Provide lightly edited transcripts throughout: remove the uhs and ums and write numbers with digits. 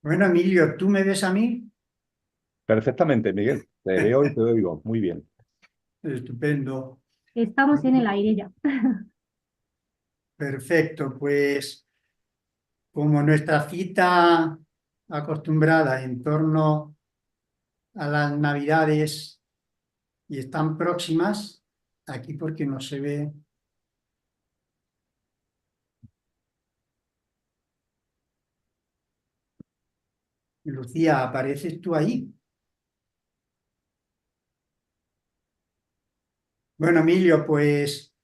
Bueno, Emilio, ¿tú me ves a mí? Perfectamente, Miguel. Te veo y te oigo. Muy bien. Estupendo. Estamos en el aire ya. Perfecto. Pues como nuestra cita acostumbrada en torno a las Navidades y están próximas, aquí porque no se ve. Lucía, ¿apareces tú ahí? Bueno, Emilio, pues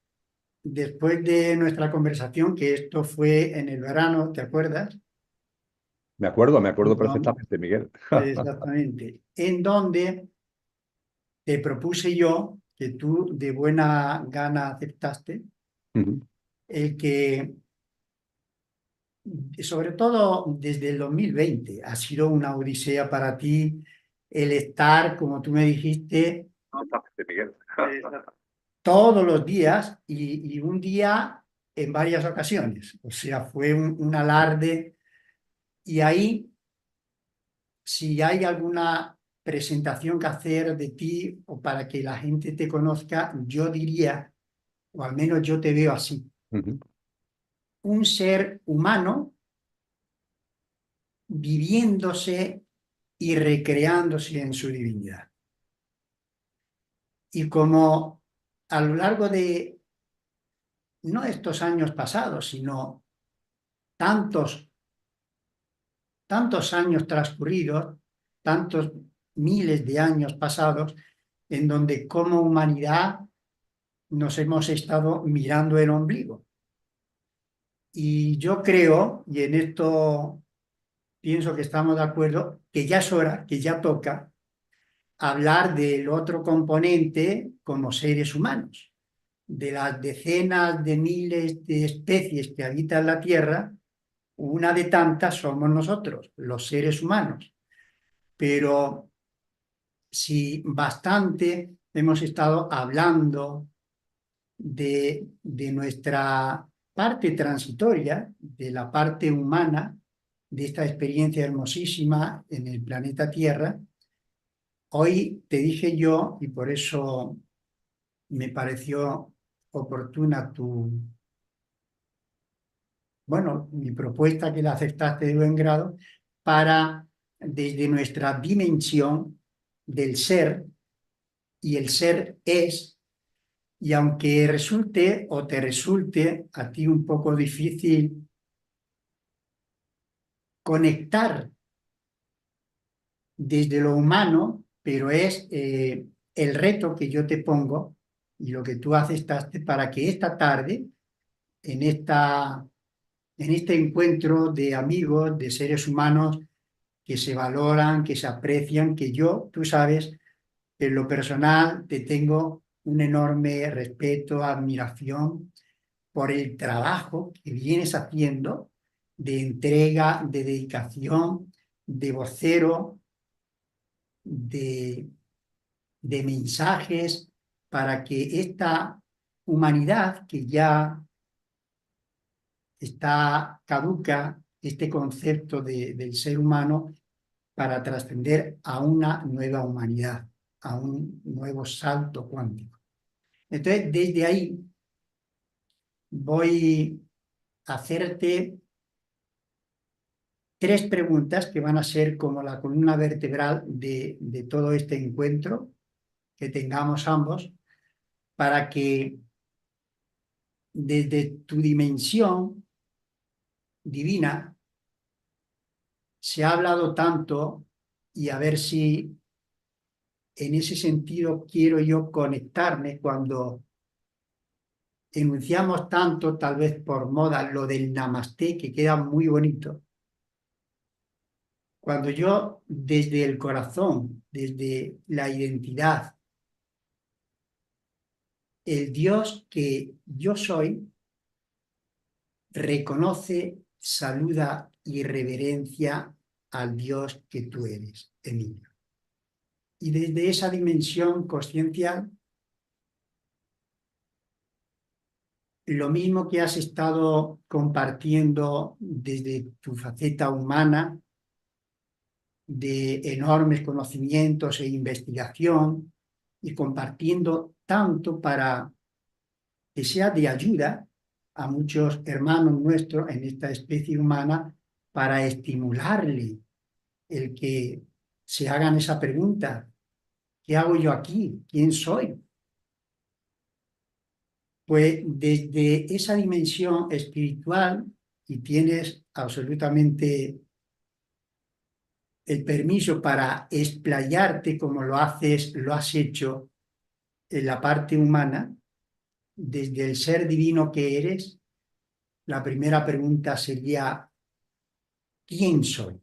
después de nuestra conversación, que esto fue en el verano, ¿te acuerdas? Me acuerdo No, perfectamente, Miguel. exactamente. En donde te propuse yo, que tú de buena gana aceptaste, Ujú. el que, sobre todo desde el 2020, ha sido una odisea para ti el estar, como tú me dijiste, Perfectamente, Miguel. eh, todos los días y un día en varias ocasiones. O sea, fue un alarde y ahí, si hay alguna presentación que hacer de ti o para que la gente te conozca, yo diría, o al menos yo te veo así, Ujú. un ser humano viviéndose y recreándose en su divinidad. Y como a lo largo de, no estos años pasados, sino tantos, tantos años transcurridos, tantos miles de años pasados, en donde como humanidad nos hemos estado mirando el ombligo. Y yo creo, y en esto pienso que estamos de acuerdo, que ya es hora, que ya toca hablar del otro componente como seres humanos, de las decenas de miles de especies que habitan la Tierra, una de tantas somos nosotros, los seres humanos. Pero si bastante hemos estado hablando de nuestra parte transitoria, de la parte humana, de esta experiencia hermosísima en el planeta Tierra, hoy te dije yo, y por eso me pareció oportuna bueno, mi propuesta que la aceptaste de buen grado, para desde nuestra dimensión del ser, y el ser es, y aunque resulte o te resulte a ti un poco difícil conectar desde lo humano, pero es el reto que yo te pongo y lo que tú aceptaste para que esta tarde, en esta en este encuentro de amigos, de seres humanos que se valoran, que se aprecian, que yo, tú sabes, en lo personal te tengo un enorme respeto, admiración por el trabajo que vienes haciendo de entrega, de dedicación, de vocero, de, de mensajes para que esta humanidad que ya está caduca, este concepto del ser humano, para trascender a una nueva humanidad, a un nuevo salto cuántico. Entonces, desde ahí voy a hacerte tres preguntas que van a ser como la columna vertebral de todo este encuentro que tengamos ambos, para que desde tu dimensión divina se ha hablado tanto y a ver si en ese sentido quiero yo conectarme cuando enunciamos tanto, tal vez por moda, lo del namasté, que queda muy bonito. Cuando yo desde el corazón, desde la identidad, el Dios que yo soy, reconoce, saluda y reverencia al Dios que tú eres, Emilio. Y desde esa dimensión consciencial, lo mismo que has estado compartiendo desde tu faceta humana, de enormes conocimientos e investigación y compartiendo tanto para que sea de ayuda a muchos hermanos nuestros en esta especie humana para estimularle el que se hagan esa pregunta: ¿qué hago yo aquí? ¿Quién soy? Pues desde esa dimensión espiritual, y tienes absolutamente el permiso para explayarte como lo has hecho en la parte humana, desde el ser divino que eres, la primera pregunta sería: ¿quién soy?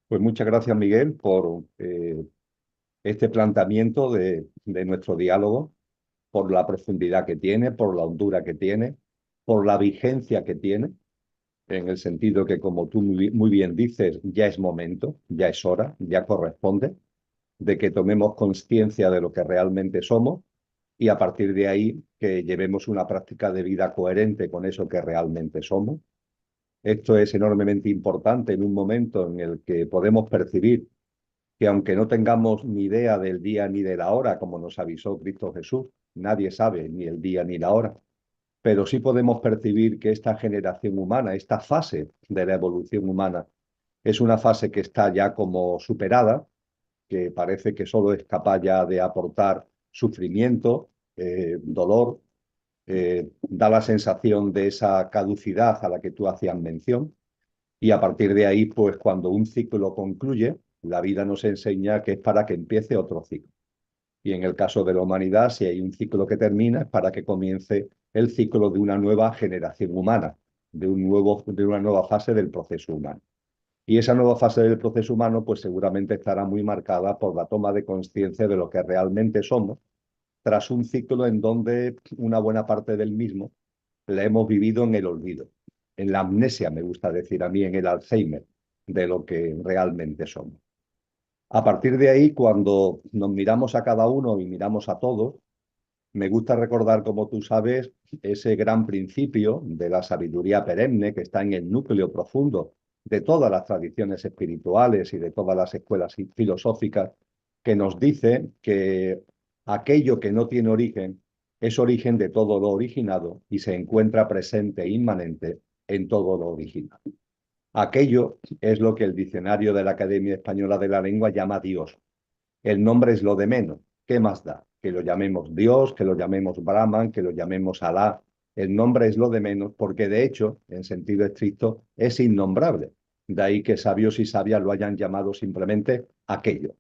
Pues muchas gracias, Miguel, por este planteamiento de nuestro diálogo, por la profundidad que tiene, por la hondura que tiene, por la vigencia que tiene, en el sentido que, como tú muy bien dices, ya es momento, ya es hora, ya corresponde de que tomemos conciencia de lo que realmente somos y a partir de ahí que llevemos una práctica de vida coherente con eso que realmente somos. Esto es enormemente importante en un momento en el que podemos percibir que aunque no tengamos ni idea del día ni de la hora, como nos avisó Cristo Jesús, nadie sabe ni el día ni la hora, pero sí podemos percibir que esta generación humana, esta fase de la evolución humana, es una fase que está ya como superada, que parece que solo es capaz ya de aportar sufrimiento, dolor, da la sensación de esa caducidad a la que tú hacías mención. Y a partir de ahí, pues cuando un ciclo concluye, la vida nos enseña que es para que empiece otro ciclo. Y en el caso de la humanidad, si hay un ciclo que termina, es para que comience el ciclo de una nueva generación humana, de una nueva fase del proceso humano. Y esa nueva fase del proceso humano, pues seguramente estará muy marcada por la toma de conciencia de lo que realmente somos, tras un ciclo en donde una buena parte del mismo la hemos vivido en el olvido, en la amnesia, me gusta decir a mí, en el Alzheimer, de lo que realmente somos. A partir de ahí, cuando nos miramos a cada uno y miramos a todos, me gusta recordar, como tú sabes, ese gran principio de la sabiduría perenne que está en el núcleo profundo de todas las tradiciones espirituales y de todas las escuelas filosóficas, que nos dice que aquello que no tiene origen es origen de todo lo originado y se encuentra presente e inmanente en todo lo original. Aquello es lo que el diccionario de la Academia Española de la Lengua llama Dios. El nombre es lo de menos. ¿Qué más da? Que lo llamemos Dios, que lo llamemos Brahman, que lo llamemos Alá. El nombre es lo de menos porque, de hecho, en sentido estricto, es innombrable. De ahí que sabios y sabias lo hayan llamado simplemente aquello.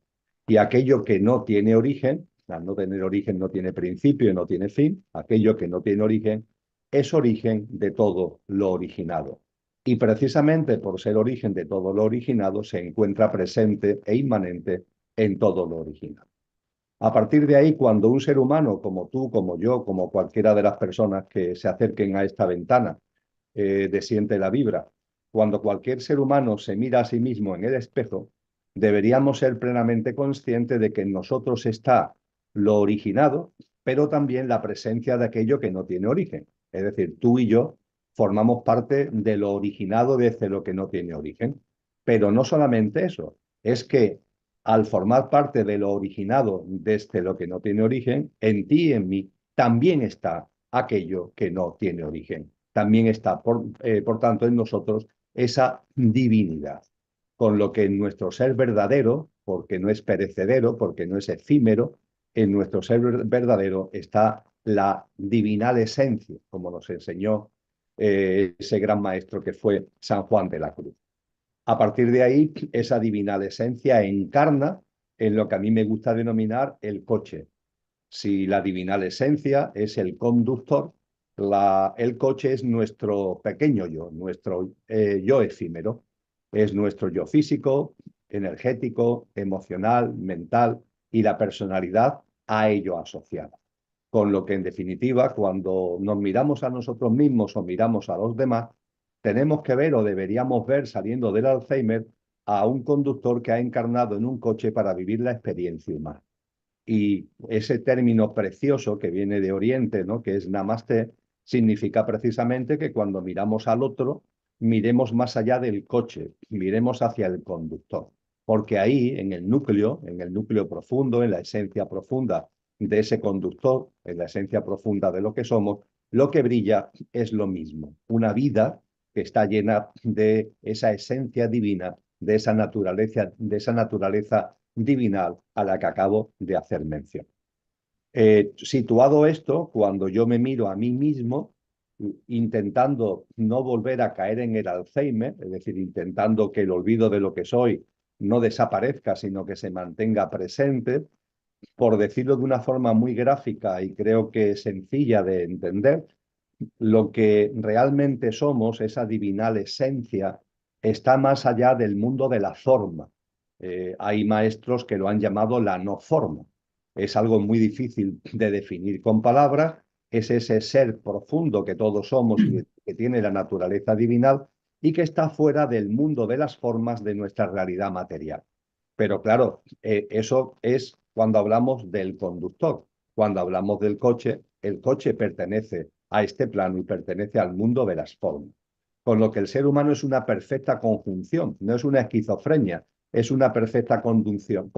Y aquello que no tiene origen, al no tener origen no tiene principio y no tiene fin, aquello que no tiene origen es origen de todo lo originado. Y precisamente por ser origen de todo lo originado, se encuentra presente e inmanente en todo lo original. A partir de ahí, cuando un ser humano como tú, como yo, como cualquiera de las personas que se acerquen a esta ventana, siente la vibra, cuando cualquier ser humano se mira a sí mismo en el espejo, deberíamos ser plenamente conscientes de que en nosotros está lo originado, pero también la presencia de aquello que no tiene origen. Es decir, tú y yo formamos parte de lo originado desde lo que no tiene origen. Pero no solamente eso, es que al formar parte de lo originado desde lo que no tiene origen, en ti y en mí también está aquello que no tiene origen. También está, por tanto, en nosotros esa divinidad. Con lo que en nuestro ser verdadero, porque no es perecedero, porque no es efímero, en nuestro ser verdadero está la divinal esencia, como nos enseñó ese gran maestro que fue San Juan de la Cruz. A partir de ahí, esa divinal esencia encarna en lo que a mí me gusta denominar el coche. Si la divinal esencia es el conductor, el coche es nuestro pequeño yo, nuestro yo efímero. Es nuestro yo físico, energético, emocional, mental y la personalidad a ello asociada. Con lo que, en definitiva, cuando nos miramos a nosotros mismos o miramos a los demás, tenemos que ver o deberíamos ver, saliendo del Alzheimer, a un conductor que ha encarnado en un coche para vivir la experiencia humana. Y ese término precioso que viene de Oriente, ¿no?, que es Namaste, significa precisamente que cuando miramos al otro, miremos más allá del coche, miremos hacia el conductor, porque ahí, en el núcleo profundo, en la esencia profunda de ese conductor, en la esencia profunda de lo que somos, lo que brilla es lo mismo, una vida que está llena de esa esencia divina, de esa naturaleza divinal a la que acabo de hacer mención. Situado esto, cuando yo me miro a mí mismo, intentando no volver a caer en el Alzheimer, es decir, intentando que el olvido de lo que soy no desaparezca, sino que se mantenga presente, por decirlo de una forma muy gráfica y creo que sencilla de entender, lo que realmente somos, esa divinal esencia, está más allá del mundo de la forma. Hay maestros que lo han llamado la no forma. Es algo muy difícil de definir con palabras. Es ese ser profundo que todos somos y que tiene la naturaleza divinal y que está fuera del mundo de las formas de nuestra realidad material. Pero claro, eso es cuando hablamos del conductor. Cuando hablamos del coche, el coche pertenece a este plano y pertenece al mundo de las formas. Con lo que el ser humano es una perfecta conjunción, no es una esquizofrenia, es una perfecta conjunción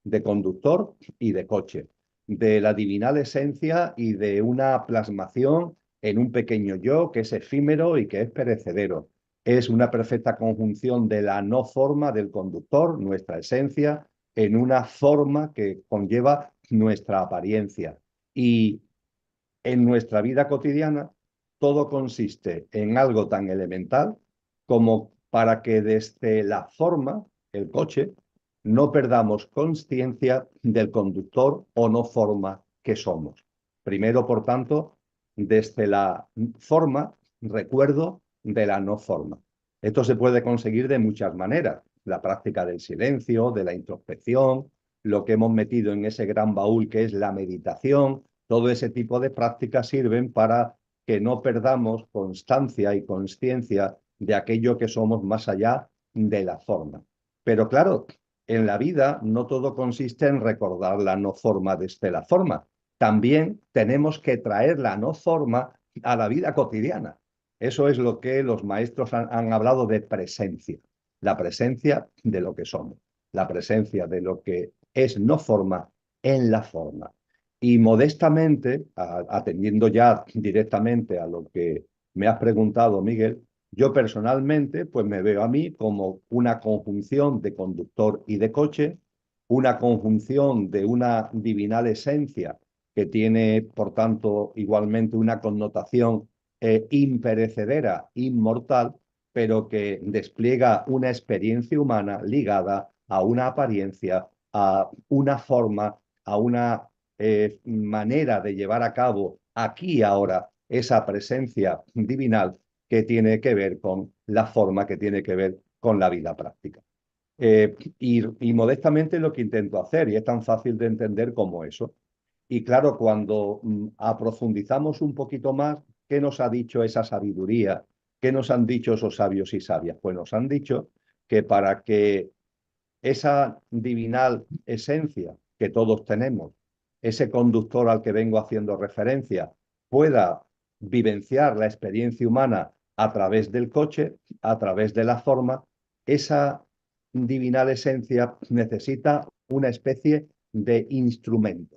de conductor y de coche, de la divinal esencia y de una plasmación en un pequeño yo que es efímero y que es perecedero. Es una perfecta conjunción de la no forma del conductor, nuestra esencia, en una forma que conlleva nuestra apariencia. Y en nuestra vida cotidiana, todo consiste en algo tan elemental como para que desde la forma, el coche, no perdamos consciencia del conductor o no forma que somos. Primero, por tanto, desde la forma, recuerdo de la no forma. Esto se puede conseguir de muchas maneras. La práctica del silencio, de la introspección, lo que hemos metido en ese gran baúl que es la meditación. Todo ese tipo de prácticas sirven para que no perdamos constancia y conciencia de aquello que somos más allá de la forma. Pero claro, en la vida no todo consiste en recordar la no forma desde la forma. También tenemos que traer la no forma a la vida cotidiana. Eso es lo que los maestros han hablado de presencia. La presencia de lo que somos. La presencia de lo que es no forma en la forma. Y modestamente, atendiendo ya directamente a lo que me has preguntado, Miguel, yo personalmente pues me veo a mí como una conjunción de conductor y de coche, una conjunción de una divinal esencia que tiene, por tanto, igualmente una connotación imperecedera, inmortal, pero que despliega una experiencia humana ligada a una apariencia, a una forma, a una manera de llevar a cabo aquí y ahora esa presencia divinal que tiene que ver con la forma, que tiene que ver con la vida práctica. Y modestamente lo que intento hacer, y es tan fácil de entender como eso. Y claro, cuando aprofundizamos un poquito más, ¿qué nos ha dicho esa sabiduría? ¿Qué nos han dicho esos sabios y sabias? Pues nos han dicho que para que esa divinal esencia que todos tenemos, ese conductor al que vengo haciendo referencia, pueda vivenciar la experiencia humana a través del coche, a través de la forma, esa divinal esencia necesita una especie de instrumento.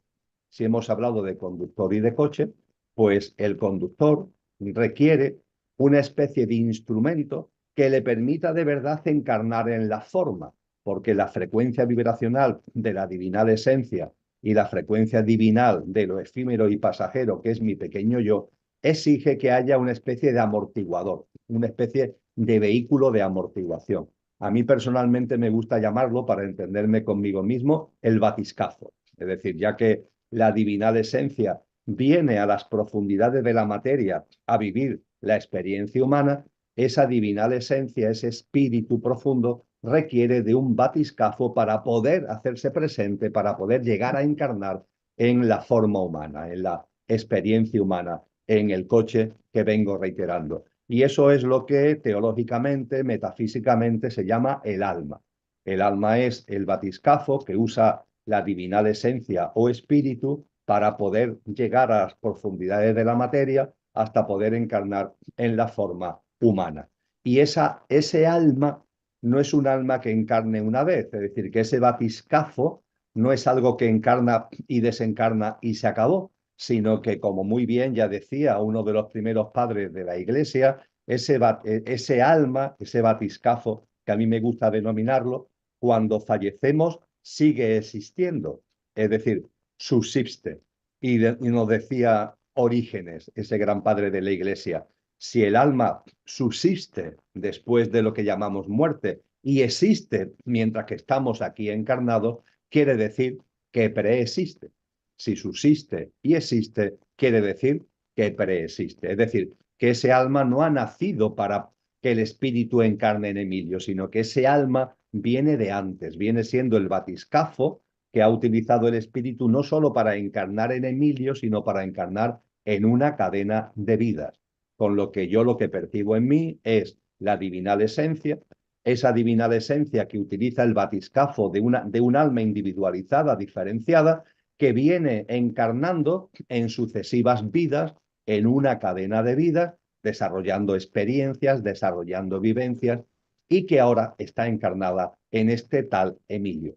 Si hemos hablado de conductor y de coche, pues el conductor requiere una especie de instrumento que le permita de verdad encarnar en la forma, porque la frecuencia vibracional de la divinal esencia y la frecuencia divinal de lo efímero y pasajero, que es mi pequeño yo, exige que haya una especie de amortiguador, una especie de vehículo de amortiguación. A mí personalmente me gusta llamarlo, para entenderme conmigo mismo, el batiscafo. Es decir, ya que la divinal esencia viene a las profundidades de la materia a vivir la experiencia humana, esa divinal esencia, ese espíritu profundo, requiere de un batiscafo para poder hacerse presente, para poder llegar a encarnar en la forma humana, en la experiencia humana, en el coche que vengo reiterando. Y eso es lo que teológicamente, metafísicamente se llama el alma. El alma es el batiscafo que usa la divinal esencia o espíritu para poder llegar a las profundidades de la materia hasta poder encarnar en la forma humana. Y ese alma no es un alma que encarne una vez, es decir, que ese batiscafo no es algo que encarna y desencarna y se acabó, sino que, como muy bien ya decía uno de los primeros padres de la Iglesia, ese alma, ese batiscafo, que a mí me gusta denominarlo, cuando fallecemos sigue existiendo, es decir, subsiste. Y nos decía Orígenes, ese gran padre de la Iglesia, si el alma subsiste después de lo que llamamos muerte y existe mientras que estamos aquí encarnados, quiere decir que preexiste. Si subsiste y existe, quiere decir que preexiste. Es decir, que ese alma no ha nacido para que el espíritu encarne en Emilio, sino que ese alma viene de antes, viene siendo el batiscafo que ha utilizado el espíritu no solo para encarnar en Emilio, sino para encarnar en una cadena de vidas. Con lo que yo lo que percibo en mí es la divinal esencia, esa divinal esencia que utiliza el batiscafo de un alma individualizada, diferenciada, que viene encarnando en sucesivas vidas, en una cadena de vidas, desarrollando experiencias, desarrollando vivencias, y que ahora está encarnada en este tal Emilio.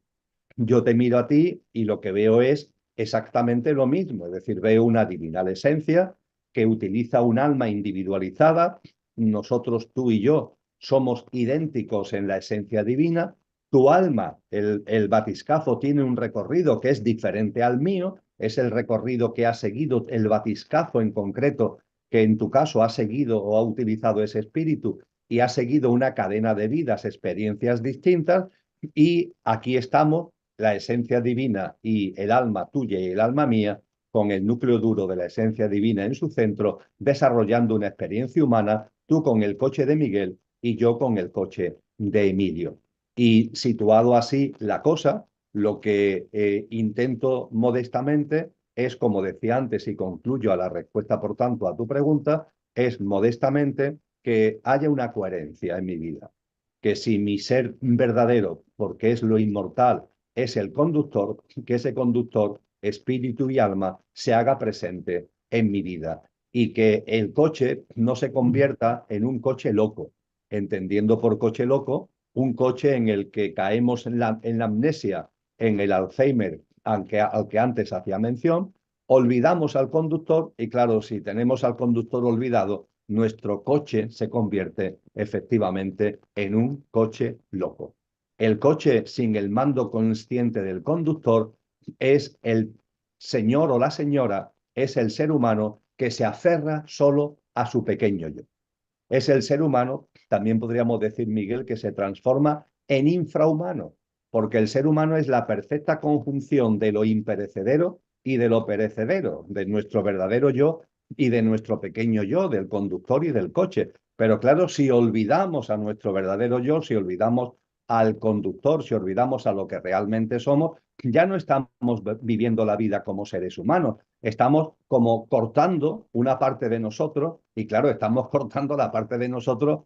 Yo te miro a ti y lo que veo es exactamente lo mismo, es decir, veo una divinal esencia que utiliza un alma individualizada. Nosotros, tú y yo, somos idénticos en la esencia divina. Tu alma, el batiscafo, tiene un recorrido que es diferente al mío, es el recorrido que ha seguido el batiscafo en concreto, que en tu caso ha seguido o ha utilizado ese espíritu y ha seguido una cadena de vidas, experiencias distintas, y aquí estamos, la esencia divina y el alma tuya y el alma mía, con el núcleo duro de la esencia divina en su centro, desarrollando una experiencia humana, tú con el coche de Miguel y yo con el coche de Emilio. Y situado así la cosa, lo que intento modestamente es, como decía antes, y concluyo a la respuesta, por tanto, a tu pregunta, es modestamente que haya una coherencia en mi vida. Que si mi ser verdadero, porque es lo inmortal, es el conductor, que ese conductor, espíritu y alma, se haga presente en mi vida y que el coche no se convierta en un coche loco, entendiendo por coche loco un coche en el que caemos en la amnesia, en el Alzheimer al que antes hacía mención, olvidamos al conductor y claro, si tenemos al conductor olvidado, nuestro coche se convierte efectivamente en un coche loco. El coche sin el mando consciente del conductor es el señor o la señora, es el ser humano que se aferra solo a su pequeño yo. Es el ser humano, también podríamos decir, Miguel, que se transforma en infrahumano, porque el ser humano es la perfecta conjunción de lo imperecedero y de lo perecedero, de nuestro verdadero yo y de nuestro pequeño yo, del conductor y del coche. Pero claro, si olvidamos a nuestro verdadero yo, si olvidamos al conductor, si olvidamos a lo que realmente somos, ya no estamos viviendo la vida como seres humanos, estamos como cortando una parte de nosotros y claro, estamos cortando la parte de nosotros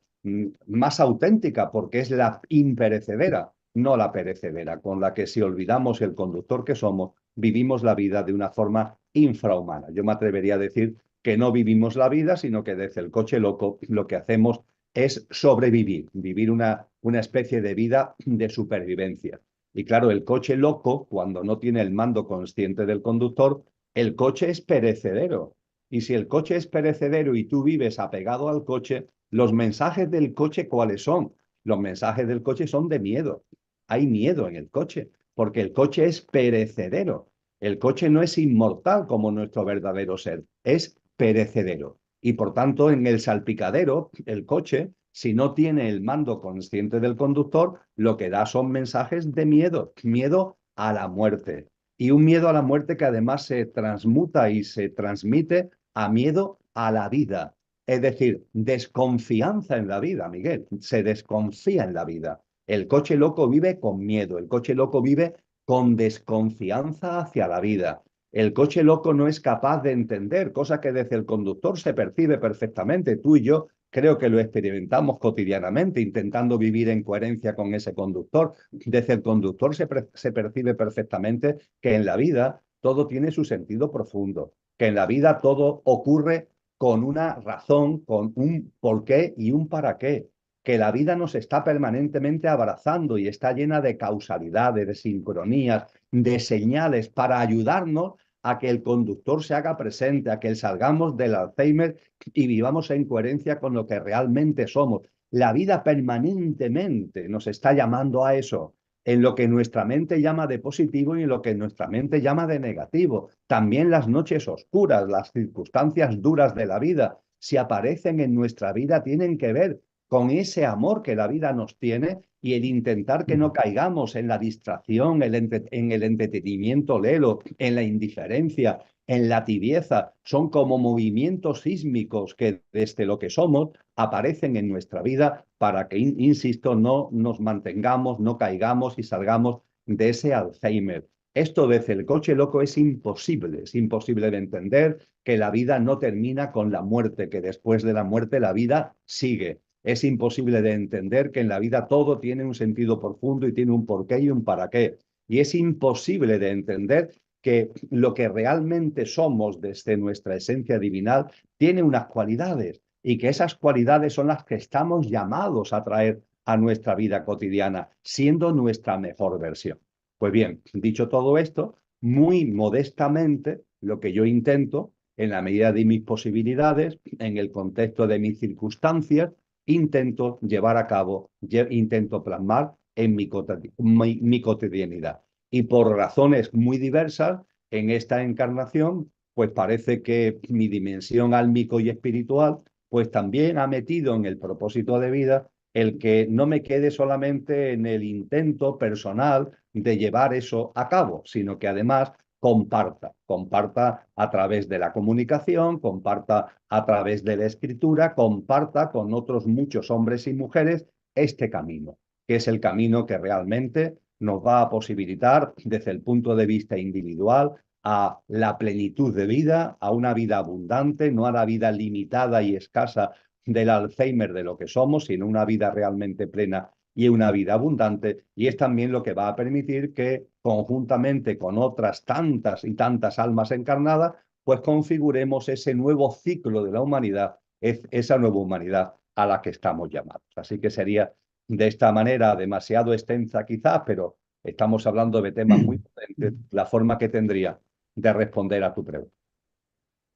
más auténtica porque es la imperecedera, no la perecedera, con la que si olvidamos el conductor que somos, vivimos la vida de una forma infrahumana. Yo me atrevería a decir que no vivimos la vida, sino que desde el coche loco lo que hacemos es sobrevivir, vivir una especie de vida de supervivencia. Y claro, el coche loco, cuando no tiene el mando consciente del conductor, el coche es perecedero. Y si el coche es perecedero y tú vives apegado al coche, los mensajes del coche, ¿cuáles son? Los mensajes del coche son de miedo. Hay miedo en el coche, porque el coche es perecedero. El coche no es inmortal como nuestro verdadero ser, es perecedero. Y por tanto, en el salpicadero, el coche, si no tiene el mando consciente del conductor, lo que da son mensajes de miedo, miedo a la muerte. Y un miedo a la muerte que además se transmuta y se transmite a miedo a la vida. Es decir, desconfianza en la vida, Miguel. Se desconfía en la vida. El coche loco vive con miedo, el coche loco vive con desconfianza hacia la vida. El coche loco no es capaz de entender, cosa que desde el conductor se percibe perfectamente. Tú y yo creo que lo experimentamos cotidianamente, intentando vivir en coherencia con ese conductor. Desde el conductor se percibe perfectamente que en la vida todo tiene su sentido profundo, que en la vida todo ocurre con una razón, con un porqué y un para qué, que la vida nos está permanentemente abrazando y está llena de causalidades, de sincronías, de señales para ayudarnos a que el conductor se haga presente, a que salgamos del Alzheimer y vivamos en coherencia con lo que realmente somos. La vida permanentemente nos está llamando a eso, en lo que nuestra mente llama de positivo y en lo que nuestra mente llama de negativo. También las noches oscuras, las circunstancias duras de la vida, si aparecen en nuestra vida, tienen que ver con ese amor que la vida nos tiene y el intentar que no caigamos en la distracción, en el entretenimiento lelo, en la indiferencia, en la tibieza. Son como movimientos sísmicos que desde lo que somos aparecen en nuestra vida para que, insisto, no nos mantengamos, no caigamos y salgamos de ese Alzheimer. Esto desde el coche loco es imposible de entender que la vida no termina con la muerte, que después de la muerte la vida sigue. Es imposible de entender que en la vida todo tiene un sentido profundo y tiene un porqué y un para qué. Y es imposible de entender que lo que realmente somos desde nuestra esencia divinal tiene unas cualidades y que esas cualidades son las que estamos llamados a traer a nuestra vida cotidiana, siendo nuestra mejor versión. Pues bien, dicho todo esto, muy modestamente, lo que yo intento, en la medida de mis posibilidades, en el contexto de mis circunstancias, intento llevar a cabo, intento plasmar en mi cotidianidad. Y por razones muy diversas, en esta encarnación, pues parece que mi dimensión álmico y espiritual, pues también ha metido en el propósito de vida el que no me quede solamente en el intento personal de llevar eso a cabo, sino que además comparta a través de la comunicación, comparta a través de la escritura, comparta con otros muchos hombres y mujeres este camino, que es el camino que realmente nos va a posibilitar desde el punto de vista individual a la plenitud de vida, a una vida abundante, no a la vida limitada y escasa del Alzheimer de lo que somos, sino una vida realmente plena y una vida abundante. Y es también lo que va a permitir que conjuntamente con otras tantas y tantas almas encarnadas, pues configuremos ese nuevo ciclo de la humanidad, esa nueva humanidad a la que estamos llamados. Así que sería de esta manera demasiado extensa quizás, pero estamos hablando de temas muy potentes, la forma que tendría de responder a tu pregunta.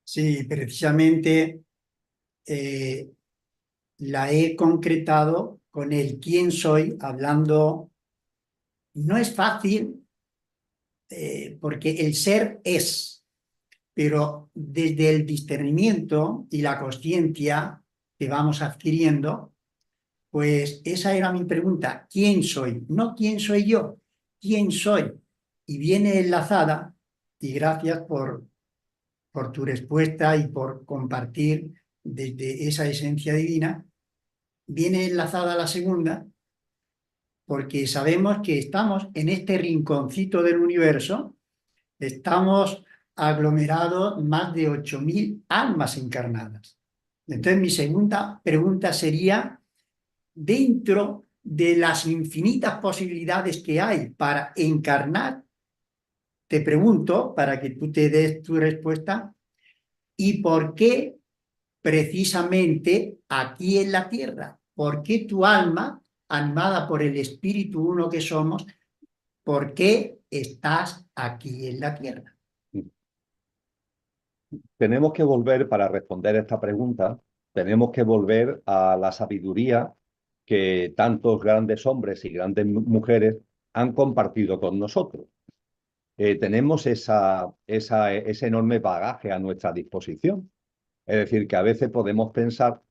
Sí, precisamente la he concretado con el quién soy, hablando. No es fácil porque el ser es, pero desde el discernimiento y la consciencia que vamos adquiriendo, pues esa era mi pregunta, ¿quién soy? No quién soy yo, ¿quién soy? Y viene enlazada, y gracias por tu respuesta y por compartir desde esa esencia divina, viene enlazada la segunda, porque sabemos que estamos en este rinconcito del universo, estamos aglomerados más de 8.000 almas encarnadas. Entonces mi segunda pregunta sería, dentro de las infinitas posibilidades que hay para encarnar, te pregunto, para que tú te des tu respuesta, ¿y por qué precisamente aquí en la tierra? ¿Por qué tu alma, animada por el espíritu uno que somos, por qué estás aquí en la tierra? Tenemos que volver, para responder esta pregunta, tenemos que volver a la sabiduría que tantos grandes hombres y grandes mujeres han compartido con nosotros. Tenemos ese enorme bagaje a nuestra disposición. Es decir, que a veces podemos pensar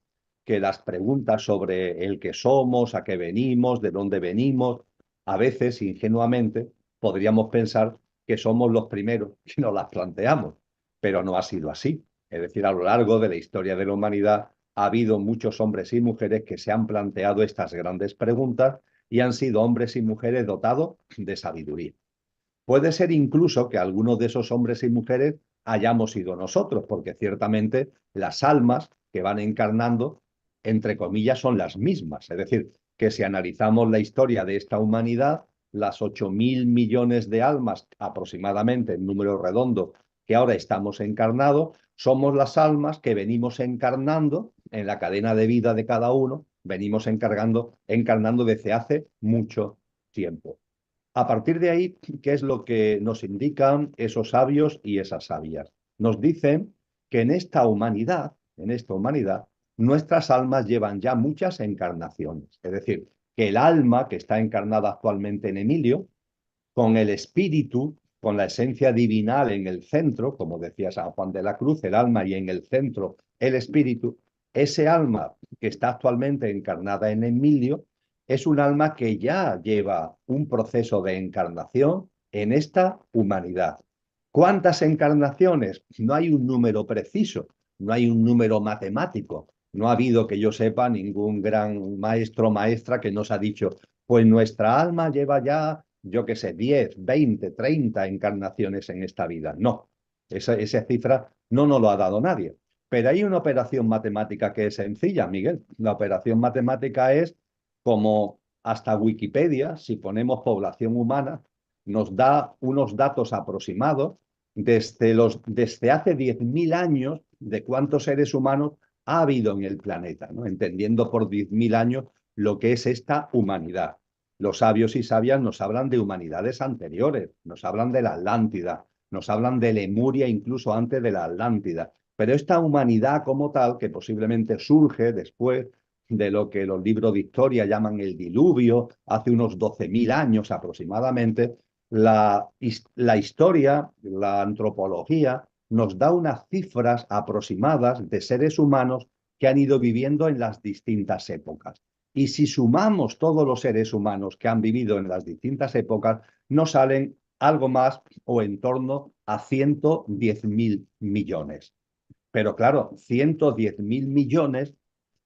que las preguntas sobre el que somos, a qué venimos, de dónde venimos, a veces, ingenuamente, podríamos pensar que somos los primeros que nos las planteamos, pero no ha sido así. Es decir, a lo largo de la historia de la humanidad ha habido muchos hombres y mujeres que se han planteado estas grandes preguntas y han sido hombres y mujeres dotados de sabiduría. Puede ser incluso que algunos de esos hombres y mujeres hayamos sido nosotros, porque ciertamente las almas que van encarnando, entre comillas, son las mismas. Es decir, que si analizamos la historia de esta humanidad, las 8.000 millones de almas aproximadamente, en número redondo, que ahora estamos encarnados, Somos las almas que venimos encarnando en la cadena de vida de cada uno, venimos encarnando desde hace mucho tiempo. A partir de ahí, ¿qué es lo que nos indican esos sabios y esas sabias? Nos dicen que en esta humanidad, nuestras almas llevan ya muchas encarnaciones. Es decir, que el alma que está encarnada actualmente en Emilio, con el espíritu, con la esencia divinal en el centro, como decía San Juan de la Cruz, el alma y en el centro el espíritu, ese alma que está actualmente encarnada en Emilio es un alma que ya lleva un proceso de encarnación en esta humanidad. ¿Cuántas encarnaciones? No hay un número preciso, no hay un número matemático. No ha habido, que yo sepa, ningún gran maestro o maestra que nos ha dicho, pues nuestra alma lleva ya, yo qué sé, 10, 20, 30 encarnaciones en esta vida. No, esa cifra no nos lo ha dado nadie. Pero hay una operación matemática que es sencilla, Miguel. La operación matemática es como hasta Wikipedia, si ponemos población humana, nos da unos datos aproximados desde hace 10.000 años de cuántos seres humanos ha habido en el planeta, ¿no? Entendiendo por 10.000 años lo que es esta humanidad. Los sabios y sabias nos hablan de humanidades anteriores, nos hablan de la Atlántida, nos hablan de Lemuria incluso antes de la Atlántida. Pero esta humanidad como tal, que posiblemente surge después de lo que los libros de historia llaman el diluvio, hace unos 12.000 años aproximadamente, la historia, la antropología, nos da unas cifras aproximadas de seres humanos que han ido viviendo en las distintas épocas. Y si sumamos todos los seres humanos que han vivido en las distintas épocas, nos salen algo más o en torno a 110.000 millones. Pero claro, 110.000 millones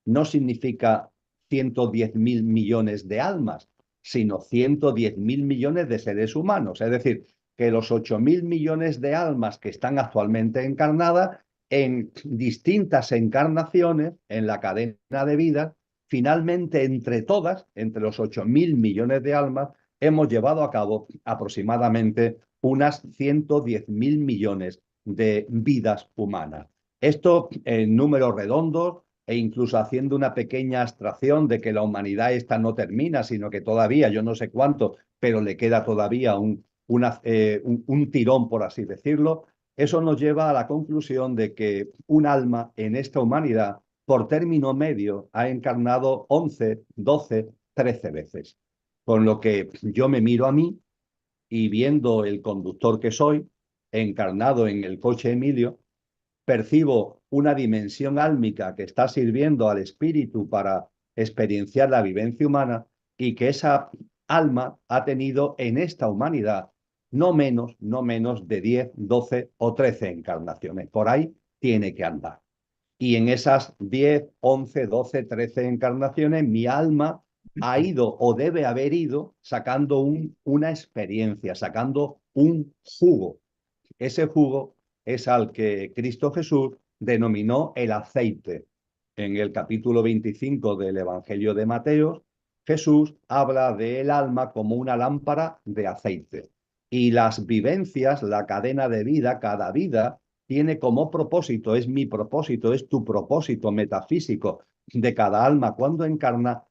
no significa 110.000 millones de almas, sino 110.000 millones de seres humanos. Es decir, que los 8.000 millones de almas que están actualmente encarnadas en distintas encarnaciones en la cadena de vida, finalmente entre todas, entre los 8.000 millones de almas, hemos llevado a cabo aproximadamente unas 110.000 millones de vidas humanas. Esto en números redondos e incluso haciendo una pequeña abstracción de que la humanidad esta no termina, sino que todavía, yo no sé cuánto, pero le queda todavía un tirón, por así decirlo. Eso nos lleva a la conclusión de que un alma en esta humanidad, por término medio, ha encarnado 11, 12, 13 veces. Con lo que yo me miro a mí y viendo el conductor que soy, encarnado en el coche Emilio, percibo una dimensión álmica que está sirviendo al espíritu para experienciar la vivencia humana y que esa alma ha tenido en esta humanidad no menos de 10, 12 o 13 encarnaciones. Por ahí tiene que andar. Y en esas 10, 11, 12, 13 encarnaciones, mi alma ha ido o debe haber ido sacando una experiencia, sacando un jugo. Ese jugo es al que Cristo Jesús denominó el aceite. En el capítulo 25 del Evangelio de Mateo, Jesús habla del alma como una lámpara de aceite. Y las vivencias, la cadena de vida, cada vida, tiene como propósito, es mi propósito, es tu propósito metafísico de cada alma cuando encarna,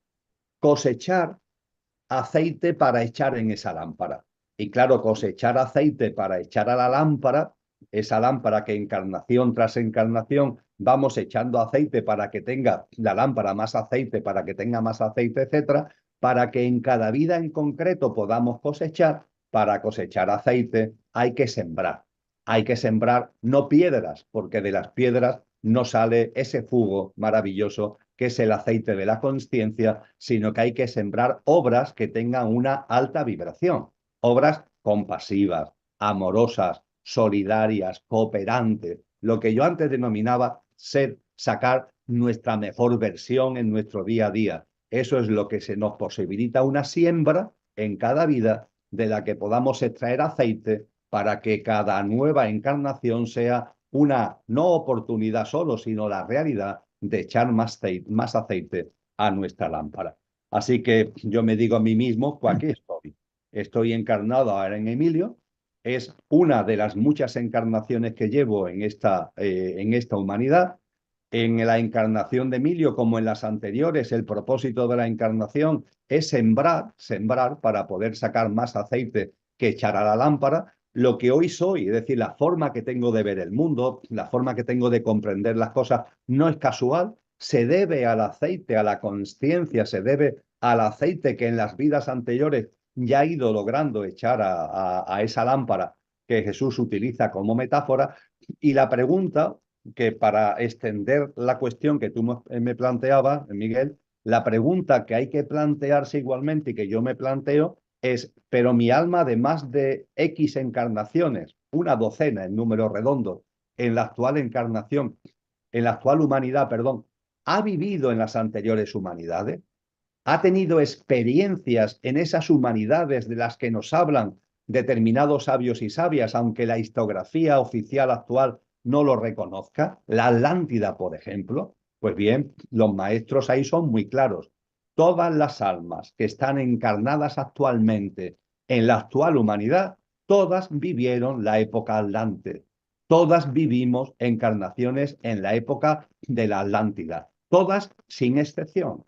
cosechar aceite para echar en esa lámpara. Y claro, cosechar aceite para echar a la lámpara, esa lámpara que encarnación tras encarnación vamos echando aceite para que tenga la lámpara más aceite, para que tenga más aceite, etcétera, para que en cada vida en concreto podamos cosechar. Para cosechar aceite hay que sembrar. Hay que sembrar no piedras, porque de las piedras no sale ese jugo maravilloso que es el aceite de la consciencia, sino que hay que sembrar obras que tengan una alta vibración, obras compasivas, amorosas, solidarias, cooperantes, lo que yo antes denominaba sacar nuestra mejor versión en nuestro día a día. Eso es lo que se nos posibilita una siembra en cada vida de la que podamos extraer aceite para que cada nueva encarnación sea una no oportunidad solo, sino la realidad de echar más aceite a nuestra lámpara. Así que yo me digo a mí mismo, pues aquí estoy. Estoy encarnado ahora en Emilio, es una de las muchas encarnaciones que llevo en esta humanidad. En la encarnación de Emilio, como en las anteriores, el propósito de la encarnación es sembrar para poder sacar más aceite que echar a la lámpara. Lo que hoy soy, es decir, la forma que tengo de ver el mundo, la forma que tengo de comprender las cosas, no es casual, se debe al aceite, a la consciencia, se debe al aceite que en las vidas anteriores ya ha ido logrando echar a esa lámpara que Jesús utiliza como metáfora. Y la pregunta, que para extender la cuestión que tú me planteabas, Miguel, la pregunta que hay que plantearse igualmente y que yo me planteo es, pero mi alma de más de X encarnaciones, una docena en número redondo, en la actual encarnación, en la actual humanidad, perdón, ¿ha vivido en las anteriores humanidades? ¿Ha tenido experiencias en esas humanidades de las que nos hablan determinados sabios y sabias, aunque la historiografía oficial actual no lo reconozca? La Atlántida, por ejemplo. Pues bien, los maestros ahí son muy claros. Todas las almas que están encarnadas actualmente en la actual humanidad, todas vivieron la época Atlante. Todas vivimos encarnaciones en la época de la Atlántida. Todas sin excepción.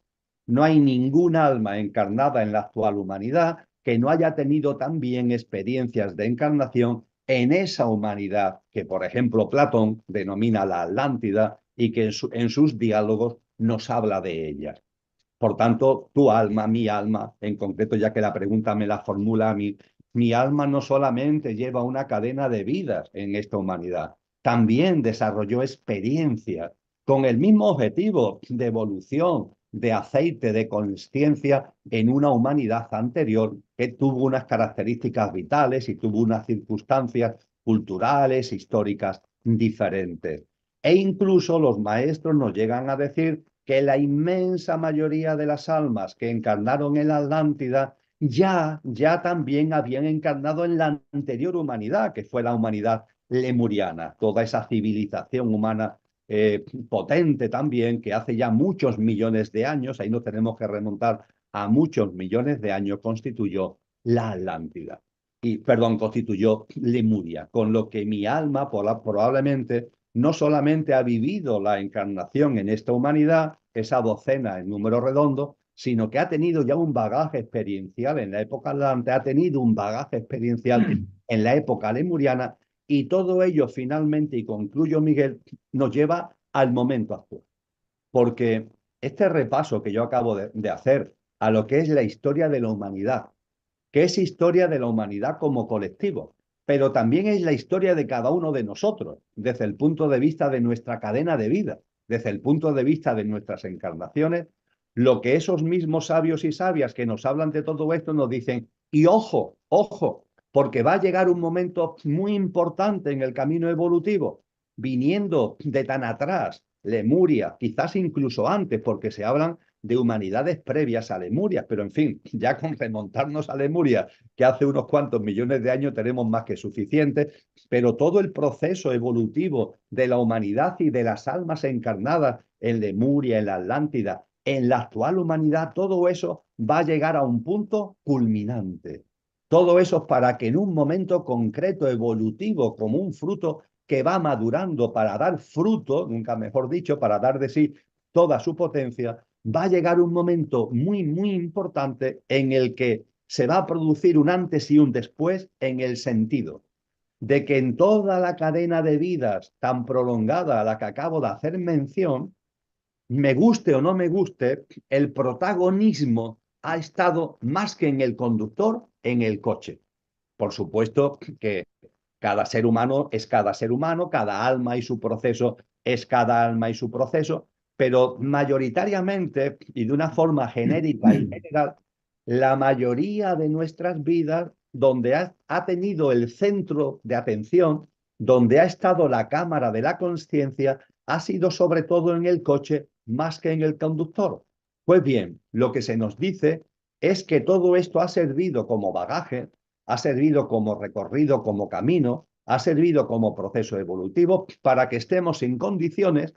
No hay ningún alma encarnada en la actual humanidad que no haya tenido también experiencias de encarnación en esa humanidad que, por ejemplo, Platón denomina la Atlántida y que en sus diálogos nos habla de ellas. Por tanto, tu alma, mi alma, en concreto, ya que la pregunta me la formula a mí, mi alma no solamente lleva una cadena de vidas en esta humanidad, también desarrolló experiencias con el mismo objetivo de evolución, de aceite, de consciencia en una humanidad anterior que tuvo unas características vitales y tuvo unas circunstancias culturales, históricas diferentes. E incluso los maestros nos llegan a decir que la inmensa mayoría de las almas que encarnaron en la Atlántida ya también habían encarnado en la anterior humanidad, que fue la humanidad lemuriana, toda esa civilización humana potente también, que hace ya muchos millones de años, ahí nos tenemos que remontar a muchos millones de años, constituyó la Atlántida. Y, perdón, constituyó Lemuria, con lo que mi alma probablemente no solamente ha vivido la encarnación en esta humanidad, esa docena en número redondo, sino que ha tenido ya un bagaje experiencial en la época atlante, ha tenido un bagaje experiencial en la época lemuriana, y todo ello finalmente, y concluyo, Miguel, nos lleva al momento actual. Porque este repaso que yo acabo de hacer a lo que es la historia de la humanidad, que es historia de la humanidad como colectivo, pero también es la historia de cada uno de nosotros, desde el punto de vista de nuestra cadena de vida, desde el punto de vista de nuestras encarnaciones, lo que esos mismos sabios y sabias que nos hablan de todo esto nos dicen, y ojo, ojo, porque va a llegar un momento muy importante en el camino evolutivo, viniendo de tan atrás, Lemuria, quizás incluso antes, porque se hablan de humanidades previas a Lemuria, pero en fin, ya con remontarnos a Lemuria, que hace unos cuantos millones de años tenemos más que suficiente, pero todo el proceso evolutivo de la humanidad y de las almas encarnadas en Lemuria, en la Atlántida, en la actual humanidad, todo eso va a llegar a un punto culminante. Todo eso para que en un momento concreto, evolutivo, como un fruto que va madurando para dar fruto, nunca mejor dicho, para dar de sí toda su potencia, va a llegar un momento muy, muy importante en el que se va a producir un antes y un después en el sentido de que en toda la cadena de vidas tan prolongada a la que acabo de hacer mención, me guste o no me guste, el protagonismo ha estado más que en el conductor, en el coche. Por supuesto que cada ser humano es cada ser humano, cada alma y su proceso es cada alma y su proceso, pero mayoritariamente y de una forma genérica y general, la mayoría de nuestras vidas, donde ha tenido el centro de atención, donde ha estado la cámara de la conciencia, ha sido sobre todo en el coche más que en el conductor. Pues bien, lo que se nos dice es que todo esto ha servido como bagaje, ha servido como recorrido, como camino, ha servido como proceso evolutivo para que estemos en condiciones,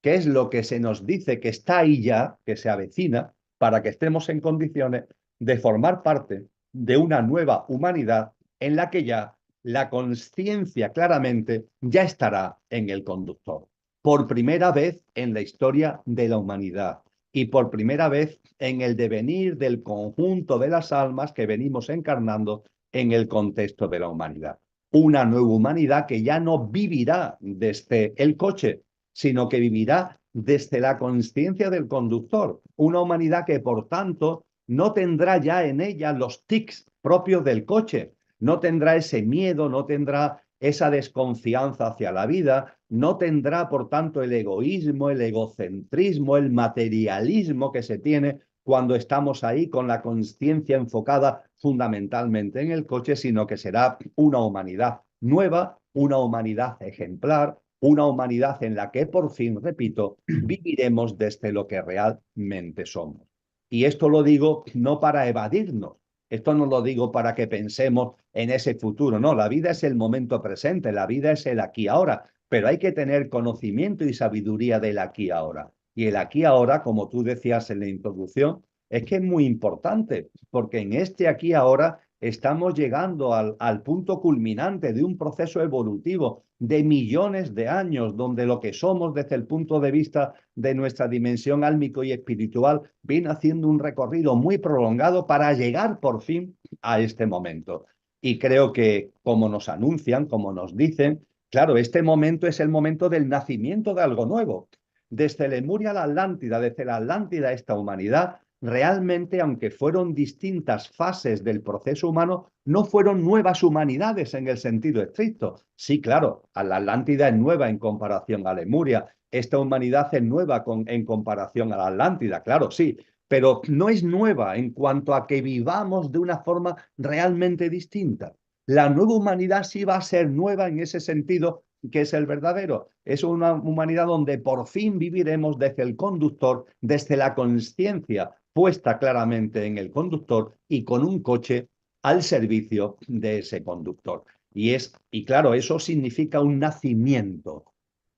que es lo que se nos dice que está ahí ya, que se avecina, para que estemos en condiciones de formar parte de una nueva humanidad en la que ya la conciencia claramente ya estará en el conductor. Por primera vez en la historia de la humanidad y por primera vez en el devenir del conjunto de las almas que venimos encarnando en el contexto de la humanidad. Una nueva humanidad que ya no vivirá desde el coche, sino que vivirá desde la conciencia del conductor. Una humanidad que, por tanto, no tendrá ya en ella los tics propios del coche, no tendrá ese miedo, no tendrá esa desconfianza hacia la vida, no tendrá, por tanto, el egoísmo, el egocentrismo, el materialismo que se tiene cuando estamos ahí con la conciencia enfocada fundamentalmente en el coche, sino que será una humanidad nueva, una humanidad ejemplar, una humanidad en la que por fin, repito, viviremos desde lo que realmente somos. Y esto lo digo no para evadirnos, esto no lo digo para que pensemos en ese futuro, no, la vida es el momento presente, la vida es el aquí ahora, pero hay que tener conocimiento y sabiduría del aquí ahora. Y el aquí ahora, como tú decías en la introducción, es que es muy importante, porque en este aquí ahora estamos llegando al punto culminante de un proceso evolutivo de millones de años, donde lo que somos desde el punto de vista de nuestra dimensión álmico y espiritual viene haciendo un recorrido muy prolongado para llegar por fin a este momento. Y creo que, como nos anuncian, como nos dicen, claro, este momento es el momento del nacimiento de algo nuevo. Desde Lemuria a la Atlántida, desde la Atlántida a esta humanidad, realmente, aunque fueron distintas fases del proceso humano, no fueron nuevas humanidades en el sentido estricto. Sí, claro, la Atlántida es nueva en comparación a Lemuria, esta humanidad es nueva en comparación a la Atlántida, claro, sí, pero no es nueva en cuanto a que vivamos de una forma realmente distinta. La nueva humanidad sí va a ser nueva en ese sentido, que es el verdadero. Es una humanidad donde por fin viviremos desde el conductor, desde la conciencia puesta claramente en el conductor y con un coche al servicio de ese conductor. Y claro, eso significa un nacimiento.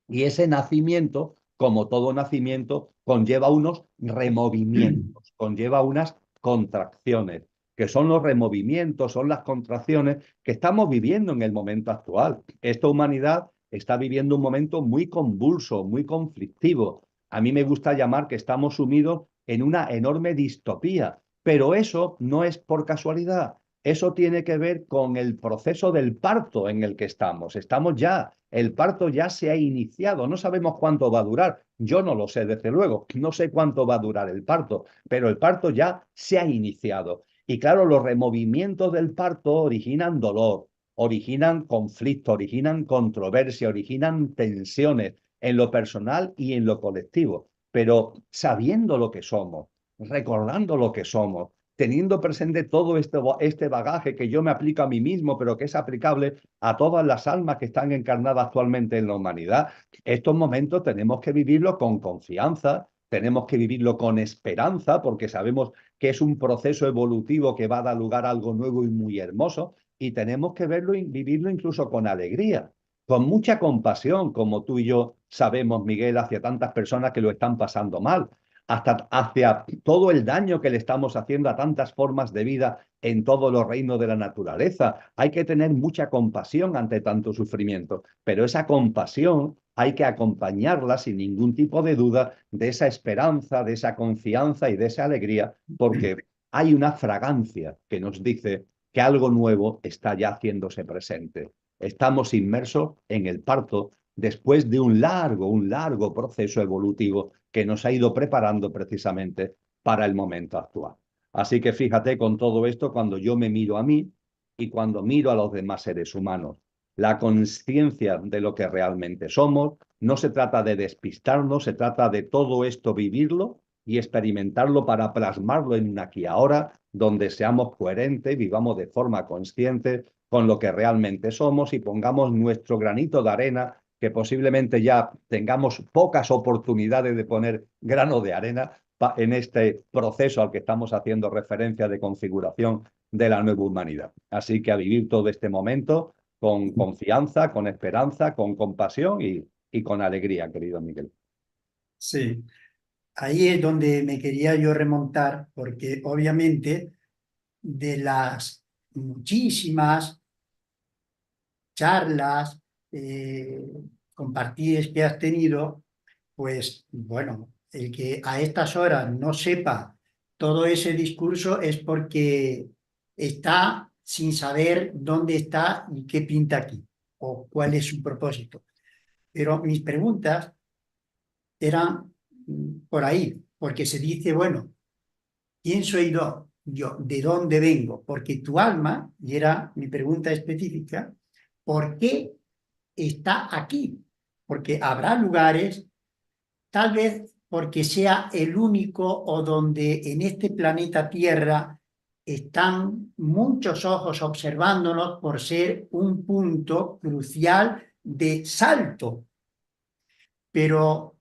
Y ese nacimiento, como todo nacimiento, conlleva unos removimientos, conlleva unas contracciones, que son los removimientos, son las contracciones que estamos viviendo en el momento actual. Esta humanidad está viviendo un momento muy convulso, muy conflictivo. A mí me gusta llamar que estamos sumidos en una enorme distopía, pero eso no es por casualidad. Eso tiene que ver con el proceso del parto en el que estamos. Estamos ya, el parto ya se ha iniciado. No sabemos cuánto va a durar. Yo no lo sé, desde luego. No sé cuánto va a durar el parto, pero el parto ya se ha iniciado. Y claro, los removimientos del parto originan dolor, originan conflicto, originan controversia, originan tensiones en lo personal y en lo colectivo. Pero sabiendo lo que somos, recordando lo que somos, teniendo presente todo este bagaje que yo me aplico a mí mismo, pero que es aplicable a todas las almas que están encarnadas actualmente en la humanidad, estos momentos tenemos que vivirlos con confianza, tenemos que vivirlo con esperanza, porque sabemos que es un proceso evolutivo que va a dar lugar a algo nuevo y muy hermoso, y tenemos que verlo y vivirlo incluso con alegría, con mucha compasión, como tú y yo sabemos, Miguel, hacia tantas personas que lo están pasando mal, hasta hacia todo el daño que le estamos haciendo a tantas formas de vida en todos los reinos de la naturaleza. Hay que tener mucha compasión ante tanto sufrimiento, pero esa compasión hay que acompañarla sin ningún tipo de duda de esa esperanza, de esa confianza y de esa alegría, porque hay una fragancia que nos dice que algo nuevo está ya haciéndose presente. Estamos inmersos en el parto después de un largo proceso evolutivo que nos ha ido preparando precisamente para el momento actual. Así que fíjate con todo esto, cuando yo me miro a mí y cuando miro a los demás seres humanos, la conciencia de lo que realmente somos, no se trata de despistarnos, se trata de todo esto vivirlo y experimentarlo para plasmarlo en un aquí ahora, donde seamos coherentes, vivamos de forma consciente con lo que realmente somos y pongamos nuestro granito de arena, que posiblemente ya tengamos pocas oportunidades de poner grano de arena en este proceso al que estamos haciendo referencia de configuración de la nueva humanidad. Así que a vivir todo este momento con confianza, con esperanza, con compasión y con alegría, querido Miguel. Sí, ahí es donde me quería yo remontar, porque obviamente de las muchísimas charlas, compartidas que has tenido, pues bueno, el que a estas horas no sepa todo ese discurso es porque está sin saber dónde está y qué pinta aquí o cuál es su propósito. Pero mis preguntas eran por ahí, porque se dice, bueno, ¿quién soy yo? ¿De dónde vengo? Porque tu alma, y era mi pregunta específica, ¿por qué está aquí? Porque habrá lugares, tal vez porque sea el único o donde en este planeta Tierra están muchos ojos observándonos por ser un punto crucial de salto. Pero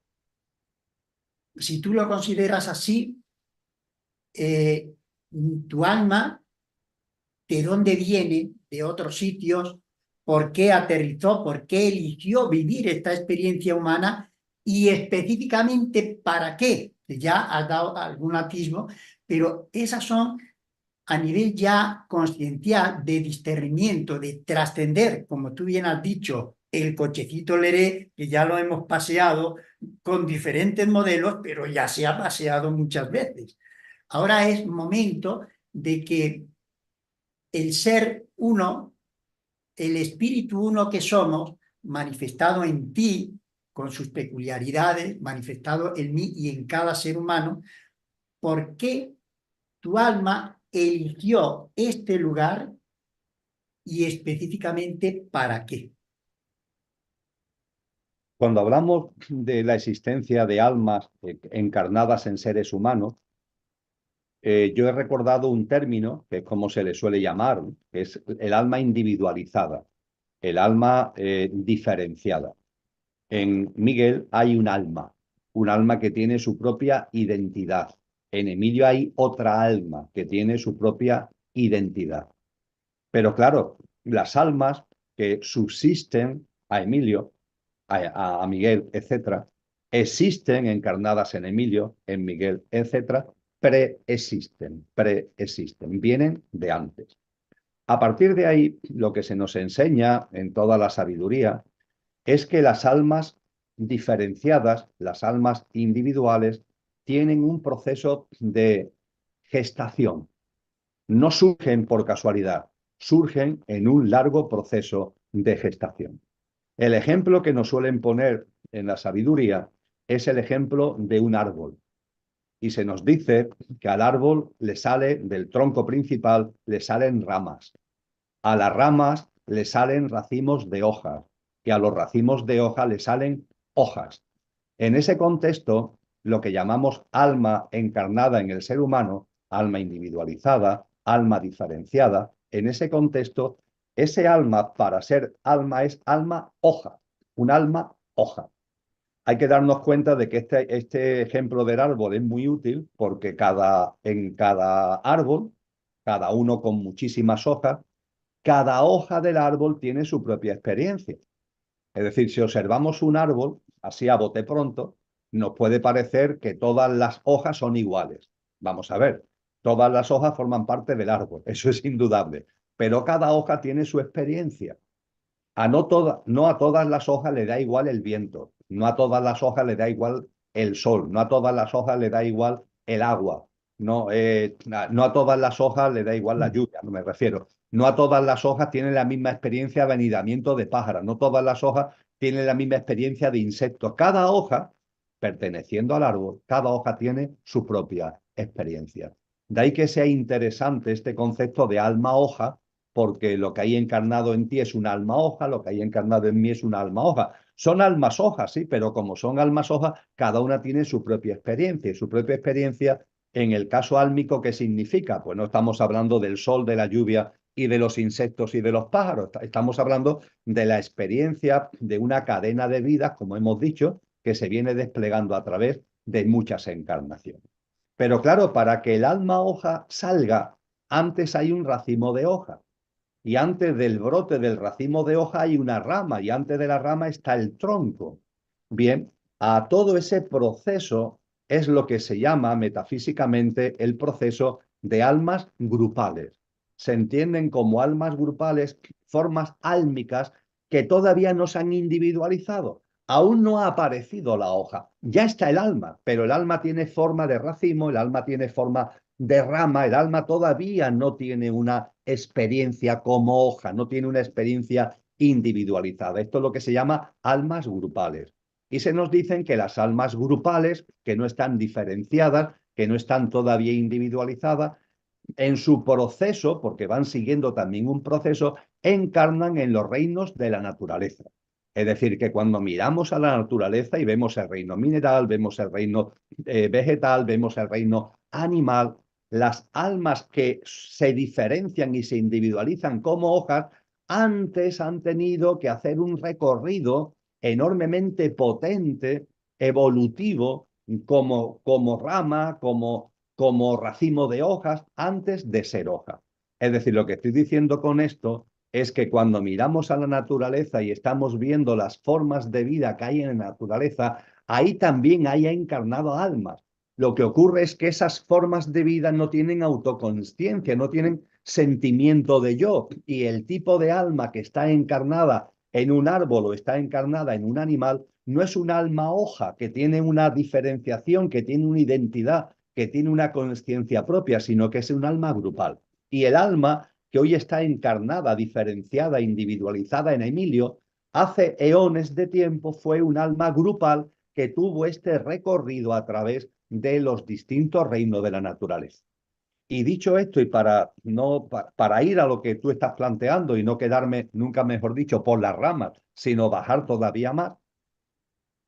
si tú lo consideras así, eh, tu alma, ¿de dónde viene? ¿De otros sitios? ¿Por qué aterrizó? ¿Por qué eligió vivir esta experiencia humana? Y específicamente, ¿para qué? Ya has dado algún atisbo, pero esas son a nivel ya consciencial de discernimiento, de trascender, como tú bien has dicho, el cochecito Leré, que ya lo hemos paseado con diferentes modelos, pero ya se ha paseado muchas veces. Ahora es momento de que el ser uno, el espíritu uno que somos, manifestado en ti, con sus peculiaridades, manifestado en mí y en cada ser humano, ¿por qué tu alma eligió este lugar y específicamente para qué? Cuando hablamos de la existencia de almas encarnadas en seres humanos, yo he recordado un término, que es como se le suele llamar, que es el alma individualizada, el alma diferenciada. En Miguel hay un alma que tiene su propia identidad. En Emilio hay otra alma que tiene su propia identidad. Pero claro, las almas que subsisten a Emilio, a Miguel, etcétera, existen encarnadas en Emilio, en Miguel, etcétera, preexisten, vienen de antes. A partir de ahí, lo que se nos enseña en toda la sabiduría es que las almas diferenciadas, las almas individuales, tienen un proceso de gestación. No surgen por casualidad, surgen en un largo proceso de gestación. El ejemplo que nos suelen poner en la sabiduría es el ejemplo de un árbol. Y se nos dice que al árbol le sale del tronco principal, le salen ramas. A las ramas le salen racimos de hojas y a los racimos de hoja le salen hojas. En ese contexto, lo que llamamos alma encarnada en el ser humano, alma individualizada, alma diferenciada, en ese contexto, ese alma para ser alma es alma hoja, un alma hoja. Hay que darnos cuenta de que este ejemplo del árbol es muy útil porque en cada árbol, cada uno con muchísimas hojas, cada hoja del árbol tiene su propia experiencia. Es decir, si observamos un árbol, así a bote pronto, nos puede parecer que todas las hojas son iguales. Vamos a ver, todas las hojas forman parte del árbol, eso es indudable, pero cada hoja tiene su experiencia. No a todas las hojas le da igual el viento, no a todas las hojas le da igual el sol, no a todas las hojas le da igual el agua, no a todas las hojas le da igual la lluvia, no me refiero. No a todas las hojas tienen la misma experiencia de anidamiento de pájaros, no todas las hojas tienen la misma experiencia de insectos. Cada hoja, perteneciendo al árbol, cada hoja tiene su propia experiencia. De ahí que sea interesante este concepto de alma hoja, porque lo que hay encarnado en ti es un alma hoja, lo que hay encarnado en mí es un alma hoja. Son almas hojas, sí, pero como son almas hojas, cada una tiene su propia experiencia. Y su propia experiencia, en el caso álmico, ¿qué significa? Pues no estamos hablando del sol, de la lluvia y de los insectos y de los pájaros. Estamos hablando de la experiencia de una cadena de vidas, como hemos dicho, que se viene desplegando a través de muchas encarnaciones. Pero claro, para que el alma hoja salga, antes hay un racimo de hojas. Y antes del brote del racimo de hoja hay una rama y antes de la rama está el tronco. Bien, a todo ese proceso es lo que se llama metafísicamente el proceso de almas grupales. Se entienden como almas grupales formas álmicas que todavía no se han individualizado. Aún no ha aparecido la hoja, ya está el alma, pero el alma tiene forma de racimo, el alma tiene forma de rama, el alma todavía no tiene una experiencia como hoja, no tiene una experiencia individualizada. Esto es lo que se llama almas grupales. Y se nos dicen que las almas grupales, que no están diferenciadas, que no están todavía individualizadas, en su proceso, porque van siguiendo también un proceso, encarnan en los reinos de la naturaleza. Es decir, que cuando miramos a la naturaleza y vemos el reino mineral, vemos el reino vegetal, vemos el reino animal, las almas que se diferencian y se individualizan como hojas, antes han tenido que hacer un recorrido enormemente potente, evolutivo, como rama, como racimo de hojas, antes de ser hoja. Es decir, lo que estoy diciendo con esto es que cuando miramos a la naturaleza y estamos viendo las formas de vida que hay en la naturaleza, ahí también hay encarnado almas. Lo que ocurre es que esas formas de vida no tienen autoconsciencia, no tienen sentimiento de yo, y el tipo de alma que está encarnada en un árbol o está encarnada en un animal no es un alma hoja que tiene una diferenciación, que tiene una identidad, que tiene una conciencia propia, sino que es un alma grupal. Y el alma que hoy está encarnada, diferenciada, individualizada en Emilio, hace eones de tiempo fue un alma grupal que tuvo este recorrido a través de los distintos reinos de la naturaleza. Y dicho esto, y para ir a lo que tú estás planteando y no quedarme, nunca mejor dicho, por las ramas, sino bajar todavía más,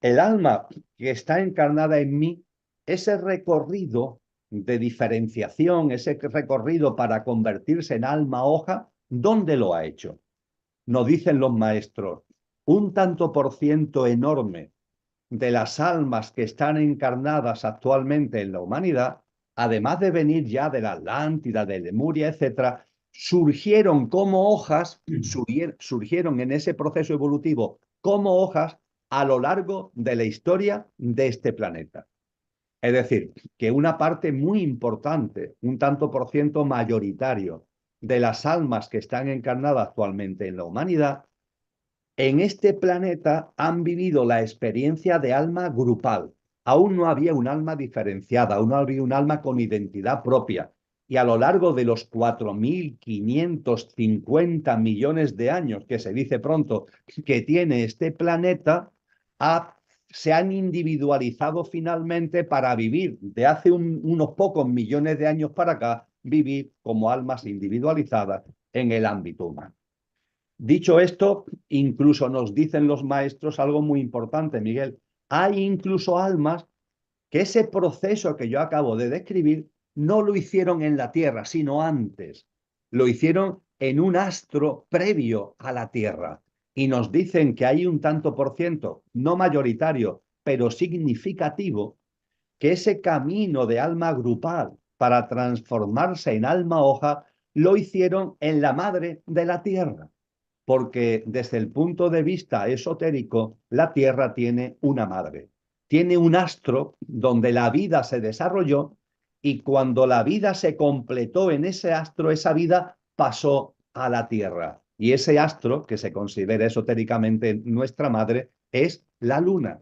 el alma que está encarnada en mí, ese recorrido de diferenciación, ese recorrido para convertirse en alma hoja, ¿dónde lo ha hecho? Nos dicen los maestros, un tanto por ciento enorme de las almas que están encarnadas actualmente en la humanidad, además de venir ya de la Atlántida, de Lemuria, etcétera, surgieron como hojas, surgieron en ese proceso evolutivo como hojas a lo largo de la historia de este planeta. Es decir, que una parte muy importante, un tanto por ciento mayoritario de las almas que están encarnadas actualmente en la humanidad, en este planeta han vivido la experiencia de alma grupal. Aún no había un alma diferenciada, aún no había un alma con identidad propia. Y a lo largo de los 4.550 millones de años, que se dice pronto, que tiene este planeta, se han individualizado finalmente para vivir de hace unos pocos millones de años para acá, vivir como almas individualizadas en el ámbito humano. Dicho esto, incluso nos dicen los maestros algo muy importante, Miguel. Hay incluso almas que ese proceso que yo acabo de describir no lo hicieron en la Tierra, sino antes. Lo hicieron en un astro previo a la Tierra. Y nos dicen que hay un tanto por ciento, no mayoritario, pero significativo, que ese camino de alma grupal para transformarse en alma hoja lo hicieron en la madre de la Tierra. Porque desde el punto de vista esotérico, la Tierra tiene una madre, tiene un astro donde la vida se desarrolló, y cuando la vida se completó en ese astro, esa vida pasó a la Tierra. Y ese astro, que se considera esotéricamente nuestra madre, es la Luna.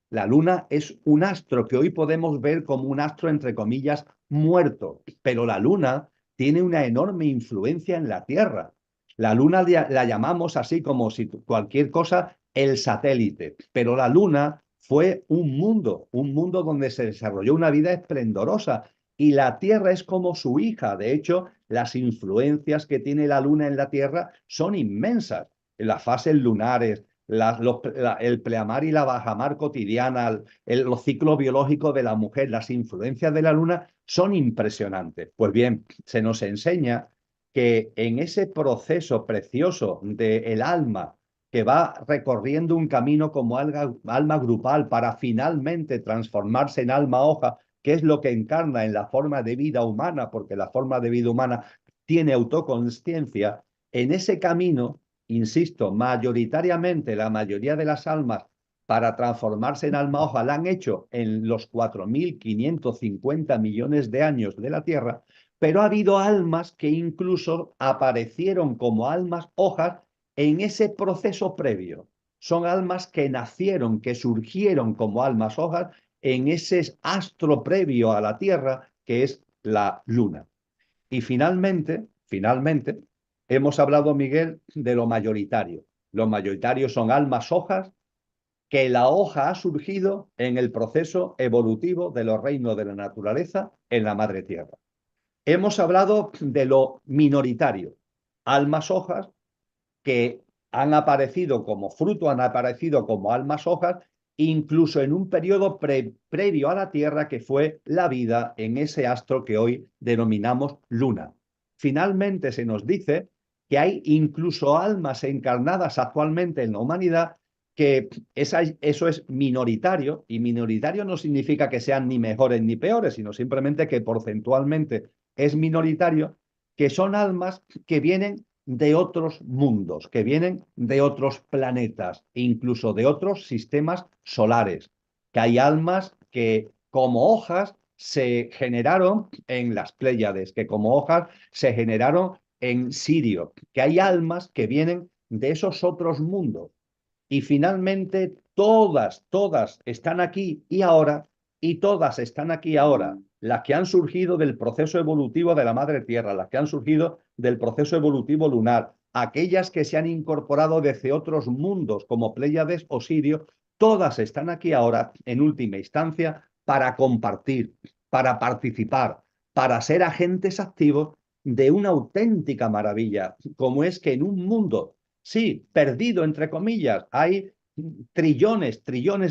La Luna es un astro que hoy podemos ver como un astro, entre comillas, muerto, pero la Luna tiene una enorme influencia en la Tierra. La Luna la llamamos así como si cualquier cosa, el satélite, pero la Luna fue un mundo donde se desarrolló una vida esplendorosa, y la Tierra es como su hija. De hecho, las influencias que tiene la Luna en la Tierra son inmensas. Las fases lunares, el pleamar y la bajamar cotidiana, los ciclos biológicos de la mujer, las influencias de la Luna son impresionantes. Pues bien, se nos enseña que en ese proceso precioso del alma que va recorriendo un camino como alma grupal para finalmente transformarse en alma hoja, que es lo que encarna en la forma de vida humana, porque la forma de vida humana tiene autoconsciencia, en ese camino, insisto, mayoritariamente la mayoría de las almas para transformarse en alma hoja la han hecho en los 4.550 millones de años de la Tierra, pero ha habido almas que incluso aparecieron como almas hojas en ese proceso previo. Son almas que nacieron, que surgieron como almas hojas en ese astro previo a la Tierra, que es la Luna. Y finalmente, hemos hablado, Miguel, de lo mayoritario. Los mayoritarios son almas hojas, que la hoja ha surgido en el proceso evolutivo de los reinos de la naturaleza en la madre tierra. Hemos hablado de lo minoritario, almas hojas que han aparecido como fruto, han aparecido como almas hojas, incluso en un periodo previo a la Tierra, que fue la vida en ese astro que hoy denominamos Luna. Finalmente se nos dice que hay incluso almas encarnadas actualmente en la humanidad, que eso es minoritario, y minoritario no significa que sean ni mejores ni peores, sino simplemente que porcentualmente es minoritario, que son almas que vienen de otros mundos, que vienen de otros planetas, incluso de otros sistemas solares, que hay almas que como hojas se generaron en las Pléyades, que como hojas se generaron en Sirio, que hay almas que vienen de esos otros mundos. Y finalmente todas están aquí y ahora, y todas están aquí ahora, las que han surgido del proceso evolutivo de la madre tierra, las que han surgido del proceso evolutivo lunar, aquellas que se han incorporado desde otros mundos como Pléyades o Sirio, todas están aquí ahora en última instancia para compartir, para participar, para ser agentes activos de una auténtica maravilla, como es que en un mundo, sí, perdido entre comillas, hay trillones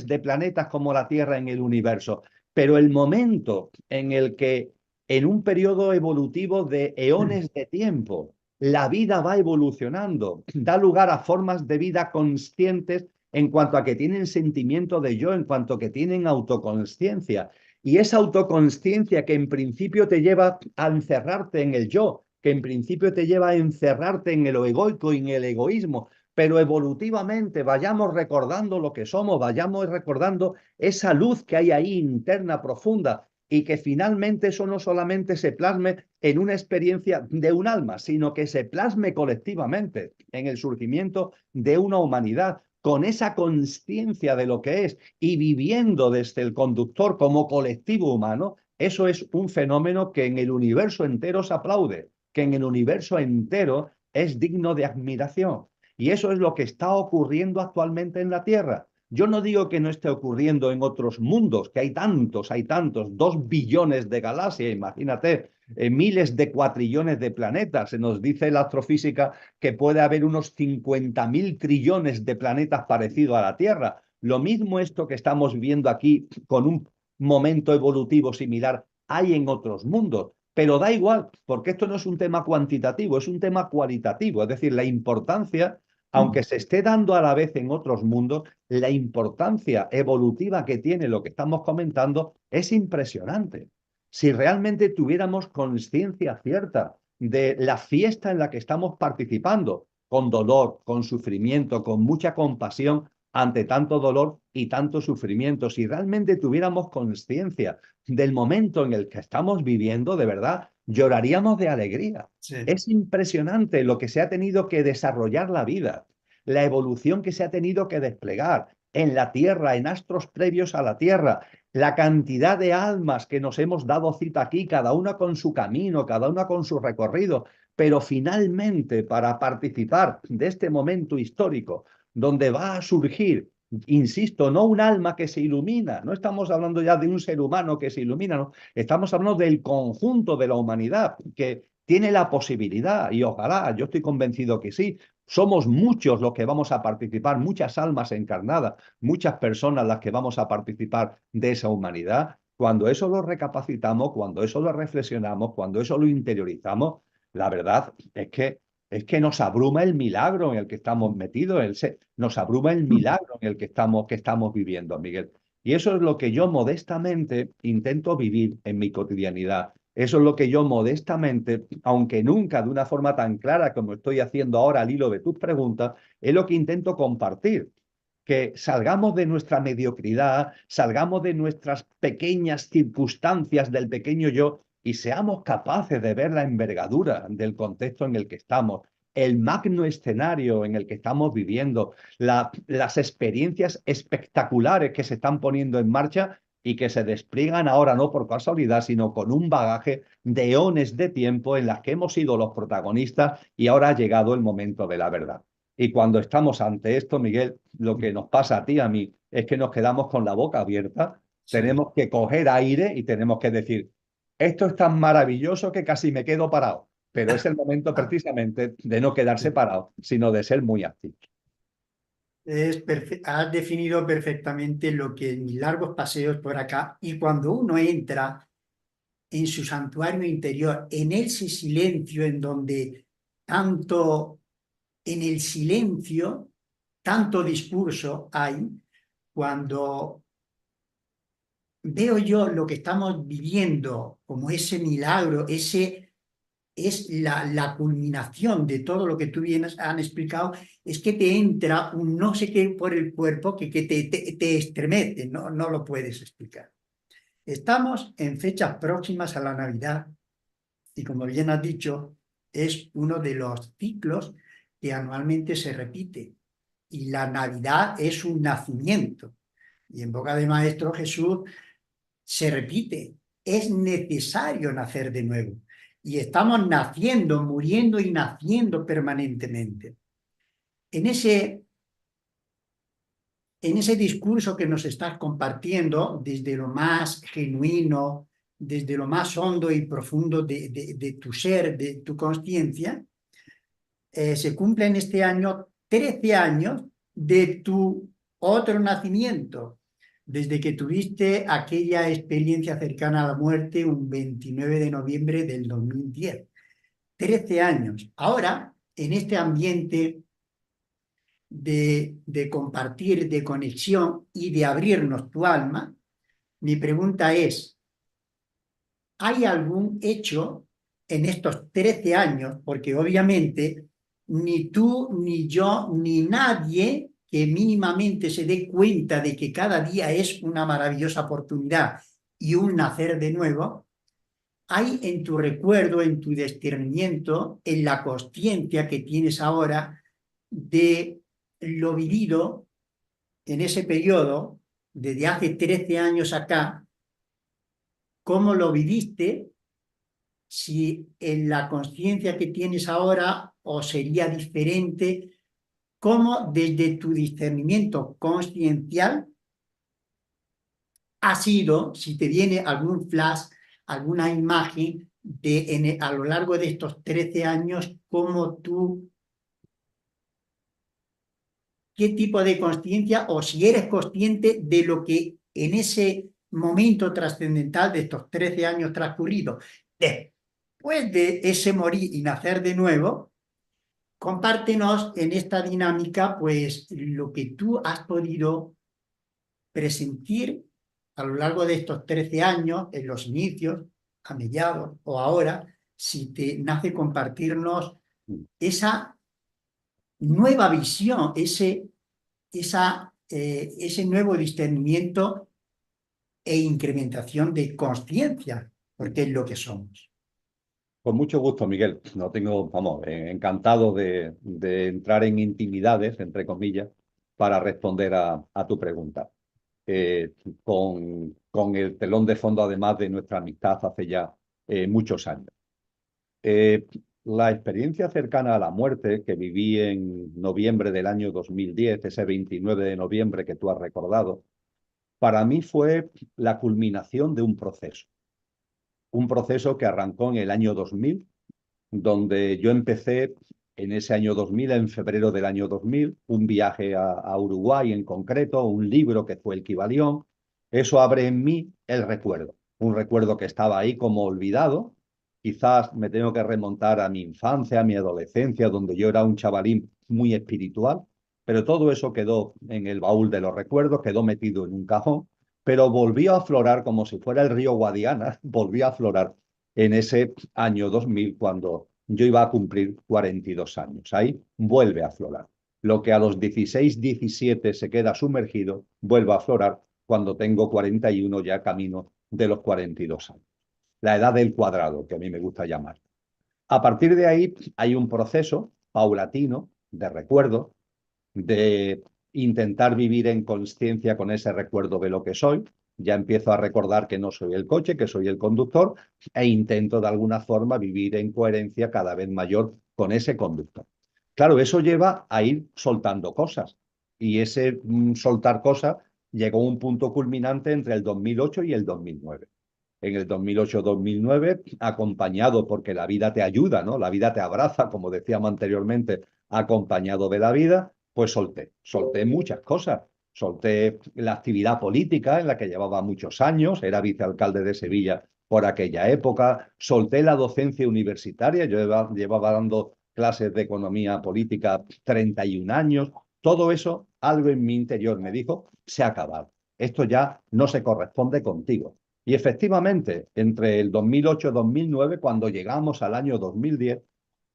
de planetas como la Tierra en el universo, pero el momento en el que en un periodo evolutivo de eones de tiempo la vida va evolucionando, da lugar a formas de vida conscientes en cuanto a que tienen sentimiento de yo, en cuanto a que tienen autoconsciencia. Y esa autoconsciencia que en principio te lleva a encerrarte en el yo, que en principio te lleva a encerrarte en lo egoico y en el egoísmo, pero evolutivamente vayamos recordando lo que somos, vayamos recordando esa luz que hay ahí interna, profunda, y que finalmente eso no solamente se plasme en una experiencia de un alma, sino que se plasme colectivamente en el surgimiento de una humanidad, con esa conciencia de lo que es y viviendo desde el conductor como colectivo humano. Eso es un fenómeno que en el universo entero se aplaude, que en el universo entero es digno de admiración. Y eso es lo que está ocurriendo actualmente en la Tierra. Yo no digo que no esté ocurriendo en otros mundos, que hay tantos, 2 billones de galaxias, imagínate, miles de cuatrillones de planetas. Se nos dice en la astrofísica que puede haber unos 50.000 trillones de planetas parecidos a la Tierra. Lo mismo esto que estamos viendo aquí con un momento evolutivo similar hay en otros mundos. Pero da igual, porque esto no es un tema cuantitativo, es un tema cualitativo. Es decir, la importancia, aunque se esté dando a la vez en otros mundos, la importancia evolutiva que tiene lo que estamos comentando es impresionante. Si realmente tuviéramos conciencia cierta de la fiesta en la que estamos participando, con dolor, con sufrimiento, con mucha compasión ante tanto dolor y tanto sufrimiento, si realmente tuviéramos conciencia del momento en el que estamos viviendo, de verdad, lloraríamos de alegría. Sí. Es impresionante lo que se ha tenido que desarrollar la vida, la evolución que se ha tenido que desplegar en la Tierra, en astros previos a la Tierra, la cantidad de almas que nos hemos dado cita aquí, cada una con su camino, cada una con su recorrido, pero finalmente para participar de este momento histórico, donde va a surgir, insisto, no un alma que se ilumina, no estamos hablando ya de un ser humano que se ilumina, no, estamos hablando del conjunto de la humanidad que tiene la posibilidad, y ojalá, yo estoy convencido que sí, somos muchos los que vamos a participar, muchas almas encarnadas, muchas personas las que vamos a participar de esa humanidad. Cuando eso lo recapacitamos, cuando eso lo reflexionamos, cuando eso lo interiorizamos, la verdad es que nos abruma el milagro en el que estamos metidos, nos abruma el milagro en el que estamos viviendo, Miguel. Y eso es lo que yo modestamente intento vivir en mi cotidianidad. Eso es lo que yo modestamente, aunque nunca de una forma tan clara como estoy haciendo ahora al hilo de tus preguntas, es lo que intento compartir. Que salgamos de nuestra mediocridad, salgamos de nuestras pequeñas circunstancias del pequeño yo y seamos capaces de ver la envergadura del contexto en el que estamos el magno escenario en el que estamos viviendo, las experiencias espectaculares que se están poniendo en marcha y que se despliegan ahora no por casualidad, sino con un bagaje de eones de tiempo en las que hemos sido los protagonistas y ahora ha llegado el momento de la verdad. Y cuando estamos ante esto, Miguel, lo que nos pasa a ti y a mí es que nos quedamos con la boca abierta, Sí. tenemos que coger aire y tenemos que decir, esto es tan maravilloso que casi me quedo parado, pero es el momento precisamente de no quedarse parado, sino de ser muy activo. Has definido perfectamente lo que en mis largos paseos por acá, y cuando uno entra en su santuario interior, en ese silencio en donde tanto, en el silencio, tanto discurso hay, cuando veo yo lo que estamos viviendo como ese milagro, ese es la culminación de todo lo que tú bien han explicado, es que te entra un no sé qué por el cuerpo que te estremece, no lo puedes explicar. Estamos en fechas próximas a la Navidad y, como bien has dicho, es uno de los ciclos que anualmente se repite, y la Navidad es un nacimiento, y en boca del Maestro Jesús se repite, es necesario nacer de nuevo. Y estamos naciendo, muriendo y naciendo permanentemente. En ese discurso que nos estás compartiendo, desde lo más genuino, desde lo más hondo y profundo de tu ser, de tu conciencia, se cumplen este año 13 años de tu otro nacimiento, desde que tuviste aquella experiencia cercana a la muerte un 29 de noviembre del 2010. 13 años. Ahora, en este ambiente de compartir, de conexión y de abrirnos tu alma, mi pregunta es, ¿hay algún hecho en estos 13 años? Porque obviamente ni tú, ni yo, ni nadie que mínimamente se dé cuenta de que cada día es una maravillosa oportunidad y un nacer de nuevo, hay en tu recuerdo, en tu discernimiento, en la consciencia que tienes ahora de lo vivido en ese periodo, desde hace 13 años acá, cómo lo viviste, si en la conciencia que tienes ahora o sería diferente, cómo desde tu discernimiento consciencial ha sido, si te viene algún flash, alguna imagen a lo largo de estos 13 años, cómo tú, qué tipo de consciencia, o si eres consciente de lo que en ese momento trascendental de estos 13 años transcurridos, después de ese morir y nacer de nuevo, compártenos en esta dinámica, pues, lo que tú has podido presentir a lo largo de estos 13 años, en los inicios, a mediados o ahora, si te nace compartirnos esa nueva visión, ese nuevo discernimiento e incrementación de conciencia, porque es lo que somos. Con mucho gusto, Miguel. No tengo, vamos, encantado de entrar en intimidades, entre comillas, para responder a tu pregunta. Con el telón de fondo, además de nuestra amistad hace ya muchos años. Eh, la experiencia cercana a la muerte que viví en noviembre del año 2010, ese 29 de noviembre que tú has recordado, para mí fue la culminación de un proceso que arrancó en el año 2000, donde yo empecé en ese año 2000, en febrero del año 2000, un viaje a Uruguay en concreto, un libro que fue el Kibalión. Eso abre en mí el recuerdo, un recuerdo que estaba ahí como olvidado. Quizás me tengo que remontar a mi infancia, a mi adolescencia, donde yo era un chavalín muy espiritual, pero todo eso quedó en el baúl de los recuerdos, quedó metido en un cajón, pero volvió a aflorar como si fuera el río Guadiana, volvió a aflorar en ese año 2000 cuando yo iba a cumplir 42 años. Ahí vuelve a aflorar. Lo que a los 16, 17 se queda sumergido, vuelve a aflorar cuando tengo 41, ya camino de los 42 años. La edad del cuadrado, que a mí me gusta llamar. A partir de ahí hay un proceso paulatino de recuerdo, de intentar vivir en consciencia con ese recuerdo de lo que soy. Ya empiezo a recordar que no soy el coche, que soy el conductor, e intento de alguna forma vivir en coherencia cada vez mayor con ese conductor. Claro, eso lleva a ir soltando cosas, y ese soltar cosas llegó a un punto culminante entre el 2008 y el 2009. En el 2008-2009, acompañado, porque la vida te ayuda, ¿no? La vida te abraza, como decíamos anteriormente, acompañado de la vida, pues solté muchas cosas. Solté la actividad política en la que llevaba muchos años, era vicealcalde de Sevilla por aquella época, solté la docencia universitaria, yo llevaba dando clases de economía política 31 años, todo eso, algo en mi interior me dijo, se ha acabado, esto ya no se corresponde contigo. Y efectivamente, entre el 2008 y 2009, cuando llegamos al año 2010,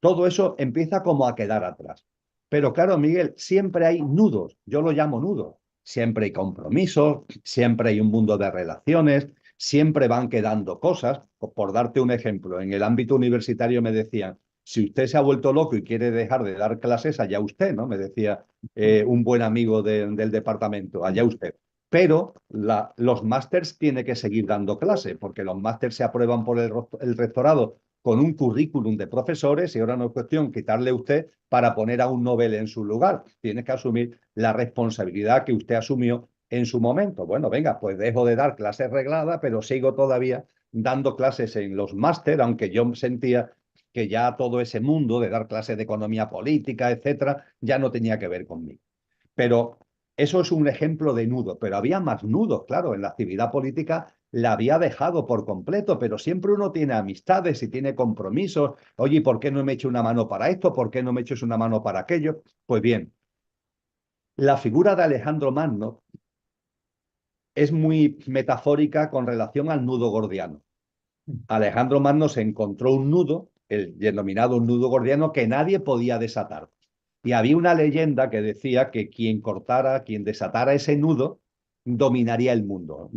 todo eso empieza como a quedar atrás. Pero claro, Miguel, siempre hay nudos, yo lo llamo nudos. Siempre hay compromisos, siempre hay un mundo de relaciones, siempre van quedando cosas. Por darte un ejemplo, en el ámbito universitario me decían, si usted se ha vuelto loco y quiere dejar de dar clases, allá usted, ¿no? Me decía un buen amigo del departamento, allá usted. Pero los másters tiene que seguir dando clase, porque los másters se aprueban por el rectorado con un currículum de profesores y ahora no es cuestión quitarle a usted para poner a un Nobel en su lugar. Tiene que asumir la responsabilidad que usted asumió en su momento. Bueno, venga, pues dejo de dar clases regladas, pero sigo todavía dando clases en los máster, aunque yo sentía que ya todo ese mundo de dar clases de economía política, etcétera, ya no tenía que ver conmigo. Pero eso es un ejemplo de nudo, pero había más nudos, claro, en la actividad política la había dejado por completo, pero siempre uno tiene amistades y tiene compromisos. Oye, ¿por qué no me echo una mano para esto? ¿Por qué no me echas una mano para aquello? Pues bien, la figura de Alejandro Magno es muy metafórica con relación al nudo gordiano. Alejandro Magno se encontró un nudo, el denominado nudo gordiano, que nadie podía desatar. Y había una leyenda que decía que quien desatara ese nudo, dominaría el mundo,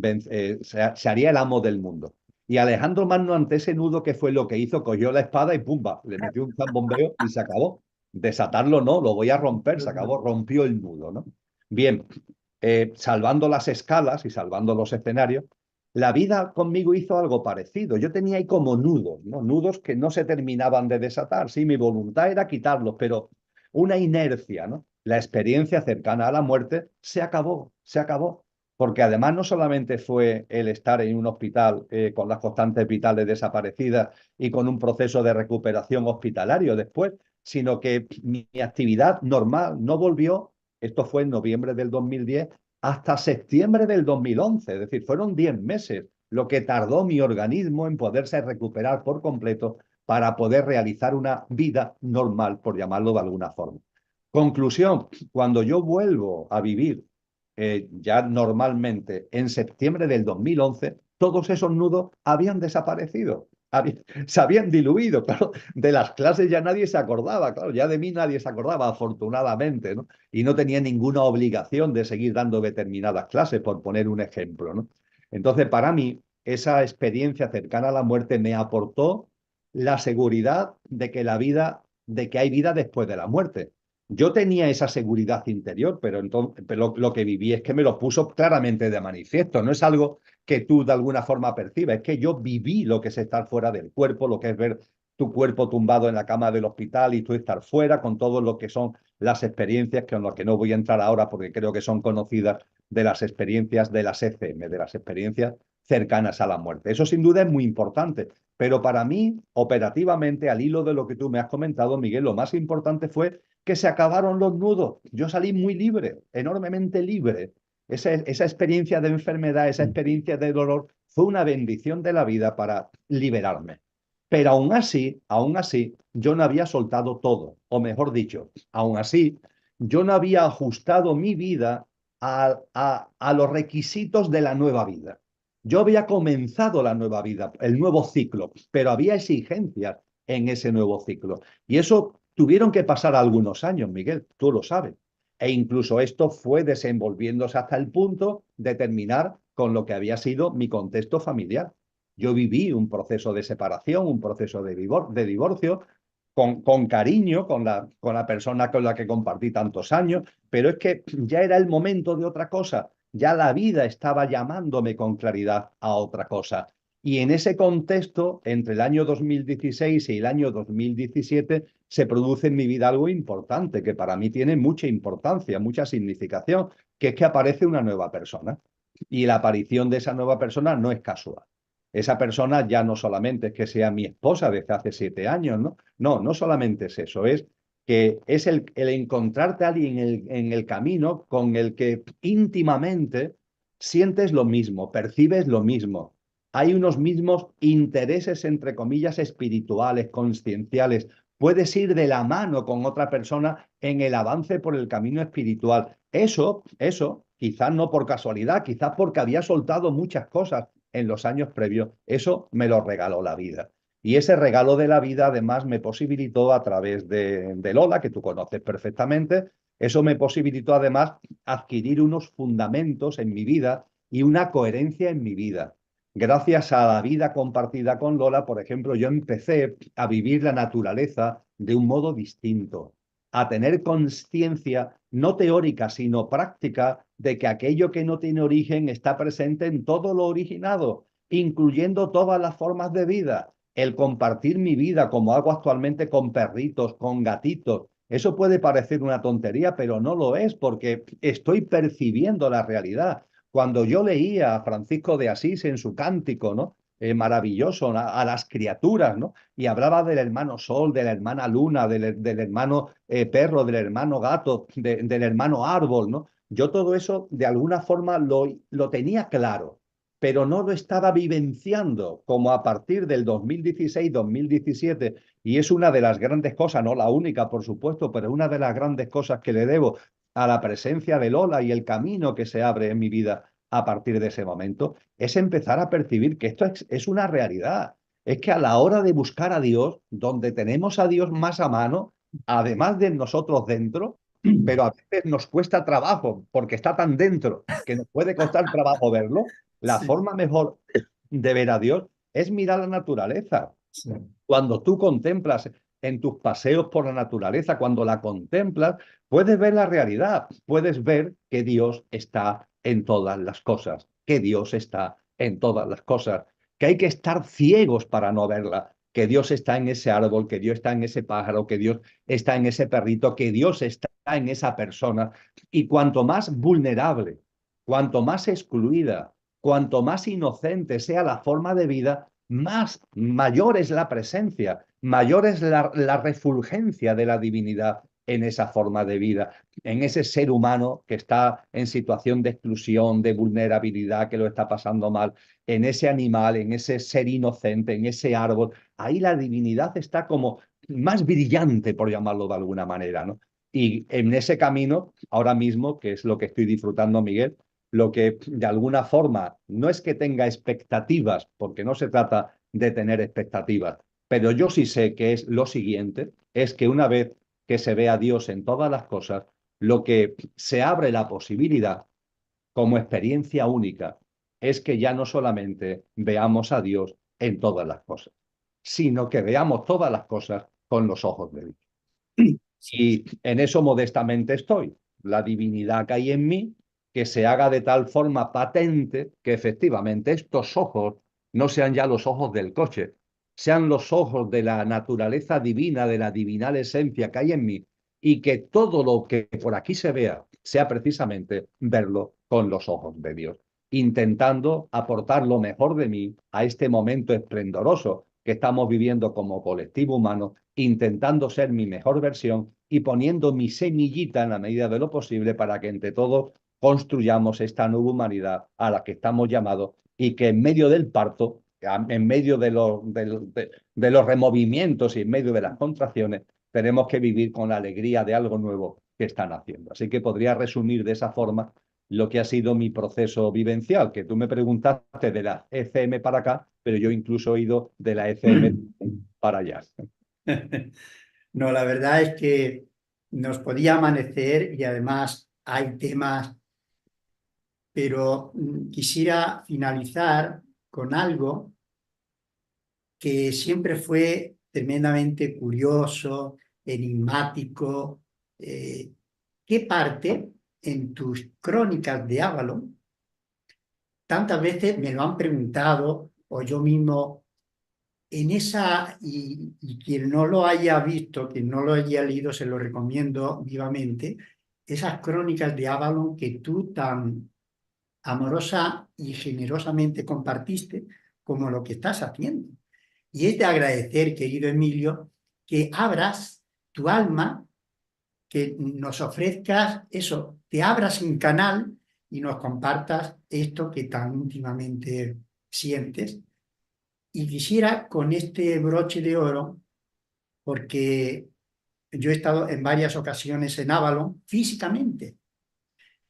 se haría el amo del mundo. Y Alejandro Magno, ante ese nudo, ¿qué fue lo que hizo? Cogió la espada y ¡pumba! Le metió un zambombeo y se acabó. Desatarlo no, lo voy a romper, se acabó, rompió el nudo, ¿no? Bien, salvando las escalas y salvando los escenarios, la vida conmigo hizo algo parecido. Yo tenía ahí como nudos, ¿no? Nudos que no se terminaban de desatar. Sí, mi voluntad era quitarlos, pero una inercia, ¿no? La experiencia cercana a la muerte se acabó, se acabó. Porque además no solamente fue el estar en un hospital con las constantes vitales desaparecidas y con un proceso de recuperación hospitalario después, sino que mi actividad normal no volvió. Esto fue en noviembre del 2010 hasta septiembre del 2011, es decir, fueron 10 meses lo que tardó mi organismo en poderse recuperar por completo para poder realizar una vida normal, por llamarlo de alguna forma. Conclusión, cuando yo vuelvo a vivir ya normalmente en septiembre del 2011, todos esos nudos habían desaparecido, se habían diluido, claro, de las clases ya nadie se acordaba, claro, ya de mí nadie se acordaba, afortunadamente, ¿no? Y no tenía ninguna obligación de seguir dando determinadas clases, por poner un ejemplo, ¿no? Entonces, para mí, esa experiencia cercana a la muerte me aportó la seguridad de que de que hay vida después de la muerte. Yo tenía esa seguridad interior, pero entonces lo que viví es que me lo puso claramente de manifiesto. No es algo que tú de alguna forma percibes, es que yo viví lo que es estar fuera del cuerpo, lo que es ver tu cuerpo tumbado en la cama del hospital y tú estar fuera, con todo lo que son las experiencias, con las que no voy a entrar ahora porque creo que son conocidas, de las experiencias de las ECM, de las experiencias cercanas a la muerte. Eso sin duda es muy importante, pero para mí, operativamente, al hilo de lo que tú me has comentado, Miguel, lo más importante fue que se acabaron los nudos. Yo salí muy libre, enormemente libre. Esa experiencia de enfermedad, esa experiencia de dolor, fue una bendición de la vida para liberarme. Pero aún así, yo no había soltado todo, o mejor dicho, aún así, yo no había ajustado mi vida a los requisitos de la nueva vida. Yo había comenzado la nueva vida, el nuevo ciclo, pero había exigencias en ese nuevo ciclo. Y eso tuvieron que pasar algunos años, Miguel, tú lo sabes. E incluso esto fue desenvolviéndose hasta el punto de terminar con lo que había sido mi contexto familiar. Yo viví un proceso de separación, un proceso de divorcio, con cariño, con la persona con la que compartí tantos años, pero es que ya era el momento de otra cosa, ya la vida estaba llamándome con claridad a otra cosa. Y en ese contexto, entre el año 2016 y el año 2017, se produce en mi vida algo importante, que para mí tiene mucha importancia, mucha significación, que es que aparece una nueva persona. Y la aparición de esa nueva persona no es casual. Esa persona ya no solamente es que sea mi esposa desde hace 7 años, ¿no? No, no solamente es eso, es que es el encontrarte a alguien en el camino con el que íntimamente sientes lo mismo, percibes lo mismo. Hay unos mismos intereses, entre comillas, espirituales, conscienciales. Puedes ir de la mano con otra persona en el avance por el camino espiritual. Eso, quizás no por casualidad, quizás porque había soltado muchas cosas en los años previos, eso me lo regaló la vida. Y ese regalo de la vida además me posibilitó a través de Lola, que tú conoces perfectamente, eso me posibilitó además adquirir unos fundamentos en mi vida y una coherencia en mi vida. Gracias a la vida compartida con Lola, por ejemplo, yo empecé a vivir la naturaleza de un modo distinto, a tener conciencia no teórica, sino práctica de que aquello que no tiene origen está presente en todo lo originado, incluyendo todas las formas de vida. El compartir mi vida, como hago actualmente con perritos, con gatitos, eso puede parecer una tontería, pero no lo es, porque estoy percibiendo la realidad. Cuando yo leía a Francisco de Asís en su cántico, ¿no? Maravilloso, a las criaturas, ¿no? Y hablaba del hermano sol, de la hermana luna, del hermano perro, del hermano gato, del hermano árbol, ¿no? Yo todo eso de alguna forma lo tenía claro, pero no lo estaba vivenciando como a partir del 2016-2017, y es una de las grandes cosas, no la única, por supuesto, pero una de las grandes cosas que le debo a la presencia de Lola y el camino que se abre en mi vida a partir de ese momento, es empezar a percibir que esto es una realidad. Es que a la hora de buscar a Dios, donde tenemos a Dios más a mano, además de nosotros dentro, pero a veces nos cuesta trabajo porque está tan dentro que nos puede costar trabajo verlo, la Sí, forma mejor de ver a Dios es mirar la naturaleza. sí, Cuando tú contemplas en tus paseos por la naturaleza, cuando la contemplas, puedes ver la realidad, puedes ver que Dios está en todas las cosas, que Dios está en todas las cosas, que hay que estar ciegos para no verla, que Dios está en ese árbol, que Dios está en ese pájaro, que Dios está en ese perrito, que Dios está en esa persona. Y cuanto más vulnerable, cuanto más excluida, cuanto más inocente sea la forma de vida, mayor es la presencia, mayor es la refulgencia de la divinidad en esa forma de vida, en ese ser humano que está en situación de exclusión, de vulnerabilidad, que lo está pasando mal, en ese animal, en ese ser inocente, en ese árbol. Ahí la divinidad está como más brillante, por llamarlo de alguna manera, ¿no? Y en ese camino, ahora mismo, que es lo que estoy disfrutando, Miguel, lo que de alguna forma no es que tenga expectativas, porque no se trata de tener expectativas, pero yo sí sé que es lo siguiente, es que una vez que se ve a Dios en todas las cosas, lo que se abre la posibilidad como experiencia única es que ya no solamente veamos a Dios en todas las cosas, sino que veamos todas las cosas con los ojos de Dios. sí, Y en eso modestamente estoy. La divinidad que hay en mí, que se haga de tal forma patente que efectivamente estos ojos no sean ya los ojos del coche, sean los ojos de la naturaleza divina, de la divinal esencia que hay en mí, y que todo lo que por aquí se vea sea precisamente verlo con los ojos de Dios, intentando aportar lo mejor de mí a este momento esplendoroso que estamos viviendo como colectivo humano, intentando ser mi mejor versión y poniendo mi semillita en la medida de lo posible para que entre todos construyamos esta nueva humanidad a la que estamos llamados, y que en medio del parto, en medio de los removimientos y en medio de las contracciones, tenemos que vivir con la alegría de algo nuevo que están haciendo. Así que podría resumir de esa forma lo que ha sido mi proceso vivencial, que tú me preguntaste de la ECM para acá, pero yo incluso he ido de la ECM para allá. No, la verdad es que nos podía amanecer y además hay temas, pero quisiera finalizar con algo que siempre fue tremendamente curioso, enigmático. ¿Qué parte en tus crónicas de Avalon? Tantas veces me lo han preguntado o yo mismo en esa, y quien no lo haya visto, quien no lo haya leído, se lo recomiendo vivamente, esas crónicas de Avalon que tú tan amorosa y generosamente compartiste como lo que estás haciendo. Y es de agradecer, querido Emilio, que abras tu alma, que nos ofrezcas eso, te abras un canal y nos compartas esto que tan íntimamente sientes. Y quisiera con este broche de oro, porque yo he estado en varias ocasiones en Avalon físicamente,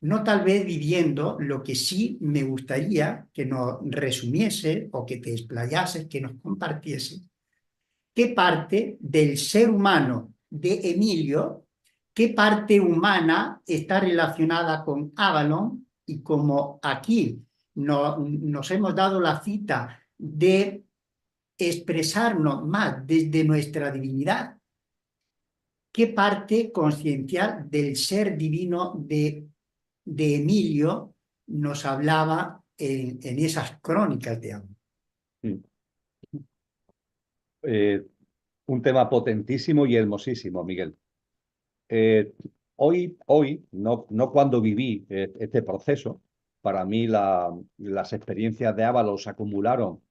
no tal vez viviendo, lo que sí me gustaría que nos resumiese o que te explayases, que nos compartiese, qué parte del ser humano de Emilio, qué parte humana está relacionada con Avalon, y como aquí nos hemos dado la cita de expresarnos más desde nuestra divinidad, qué parte consciencial del ser divino de Emilio nos hablaba en esas crónicas de amor. Un tema potentísimo y hermosísimo, Miguel. Hoy no cuando viví este proceso, para mí las experiencias de Ávalos se acumularon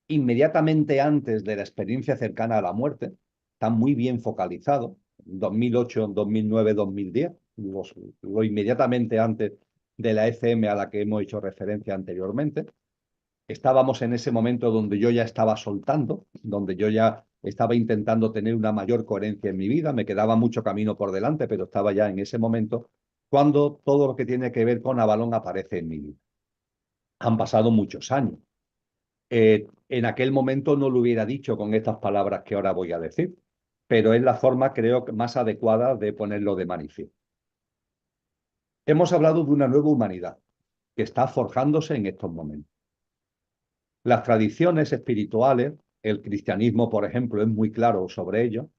inmediatamente antes de la experiencia cercana a la muerte, está muy bien focalizado, 2008, 2009, 2010, lo inmediatamente antes de la ECM a la que hemos hecho referencia anteriormente. Estábamos en ese momento donde yo ya estaba soltando, donde yo ya estaba intentando tener una mayor coherencia en mi vida, me quedaba mucho camino por delante, pero estaba ya en ese momento cuando todo lo que tiene que ver con Avalon aparece en mi vida. Han pasado muchos años. En aquel momento no lo hubiera dicho con estas palabras que ahora voy a decir, pero es la forma, creo, más adecuada de ponerlo de manifiesto. Hemos hablado de una nueva humanidad que está forjándose en estos momentos. Las tradiciones espirituales, el cristianismo, por ejemplo, es muy claro sobre ello,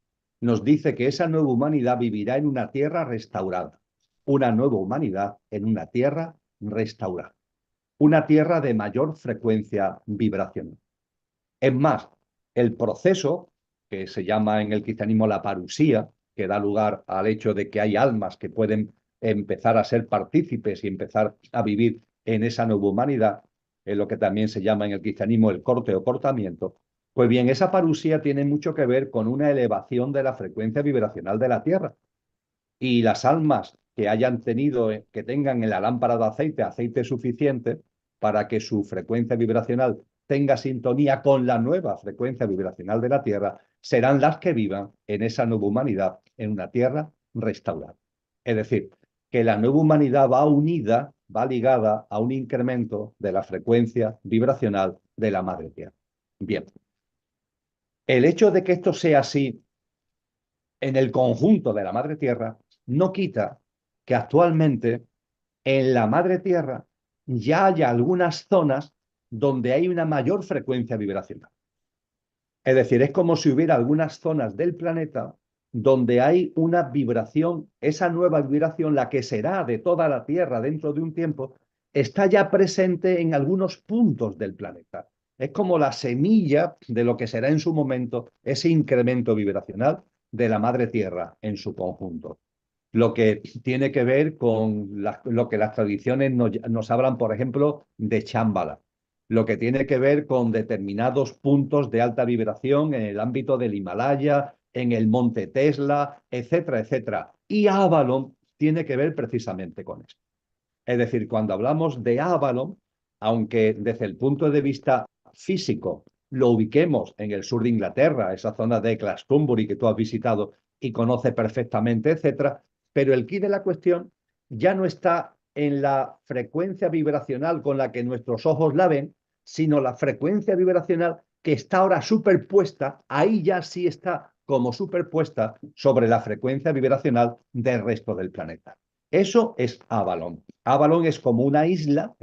nos dice que esa nueva humanidad vivirá en una tierra restaurada, una nueva humanidad en una tierra restaurada, una tierra de mayor frecuencia vibracional. Es más, el proceso, que se llama en el cristianismo la parusía, que da lugar al hecho de que hay almas que pueden empezar a ser partícipes y empezar a vivir en esa nueva humanidad, es lo que también se llama en el cristianismo el corte o cortamiento. Pues bien, esa parusía tiene mucho que ver con una elevación de la frecuencia vibracional de la Tierra. Y las almas que hayan tenido, que tengan en la lámpara de aceite suficiente para que su frecuencia vibracional tenga sintonía con la nueva frecuencia vibracional de la Tierra, serán las que vivan en esa nueva humanidad, en una Tierra restaurada. Es decir, que la nueva humanidad va unida, va ligada a un incremento de la frecuencia vibracional de la Madre Tierra. Bien. El hecho de que esto sea así en el conjunto de la Madre Tierra no quita que actualmente en la Madre Tierra ya haya algunas zonas donde hay una mayor frecuencia vibracional. Es decir, es como si hubiera algunas zonas del planeta donde hay una vibración, esa nueva vibración, la que será de toda la Tierra dentro de un tiempo, está ya presente en algunos puntos del planeta. Es como la semilla de lo que será en su momento ese incremento vibracional de la Madre Tierra en su conjunto. Lo que tiene que ver con lo que las tradiciones nos hablan, por ejemplo, de Shambhala, lo que tiene que ver con determinados puntos de alta vibración en el ámbito del Himalaya, en el monte Tesla, etcétera, etcétera. Y Avalon tiene que ver precisamente con eso. Es decir, cuando hablamos de Avalon, aunque desde el punto de vista físico lo ubiquemos en el sur de Inglaterra, esa zona de Glastonbury que tú has visitado y conoces perfectamente, etcétera, pero el quid de la cuestión ya no está en la frecuencia vibracional con la que nuestros ojos la ven, sino la frecuencia vibracional que está ahora superpuesta, ahí ya sí está como superpuesta sobre la frecuencia vibracional del resto del planeta. Eso es Avalon. Avalon es como una isla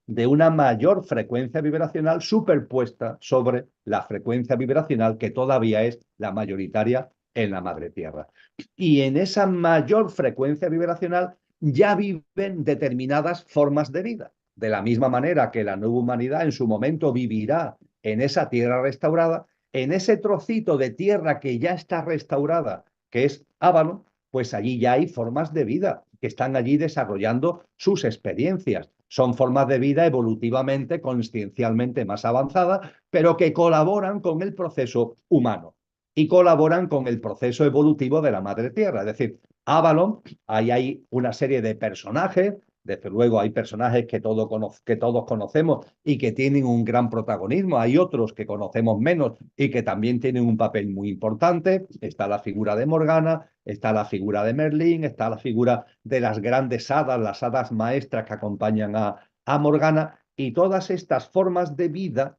de una mayor frecuencia vibracional superpuesta sobre la frecuencia vibracional que todavía es la mayoritaria en la madre tierra. Y en esa mayor frecuencia vibracional ya viven determinadas formas de vida. De la misma manera que la nueva humanidad en su momento vivirá en esa tierra restaurada, en ese trocito de tierra que ya está restaurada, que es Avalon, pues allí ya hay formas de vida que están allí desarrollando sus experiencias. Son formas de vida evolutivamente, consciencialmente más avanzadas, pero que colaboran con el proceso humano y colaboran con el proceso evolutivo de la madre tierra. Es decir, Avalon, ahí hay una serie de personajes. Desde luego hay personajes que todos conocemos y que tienen un gran protagonismo. Hay otros que conocemos menos y que también tienen un papel muy importante. Está la figura de Morgana, está la figura de Merlín, está la figura de las grandes hadas, las hadas maestras que acompañan a Morgana. Y todas estas formas de vida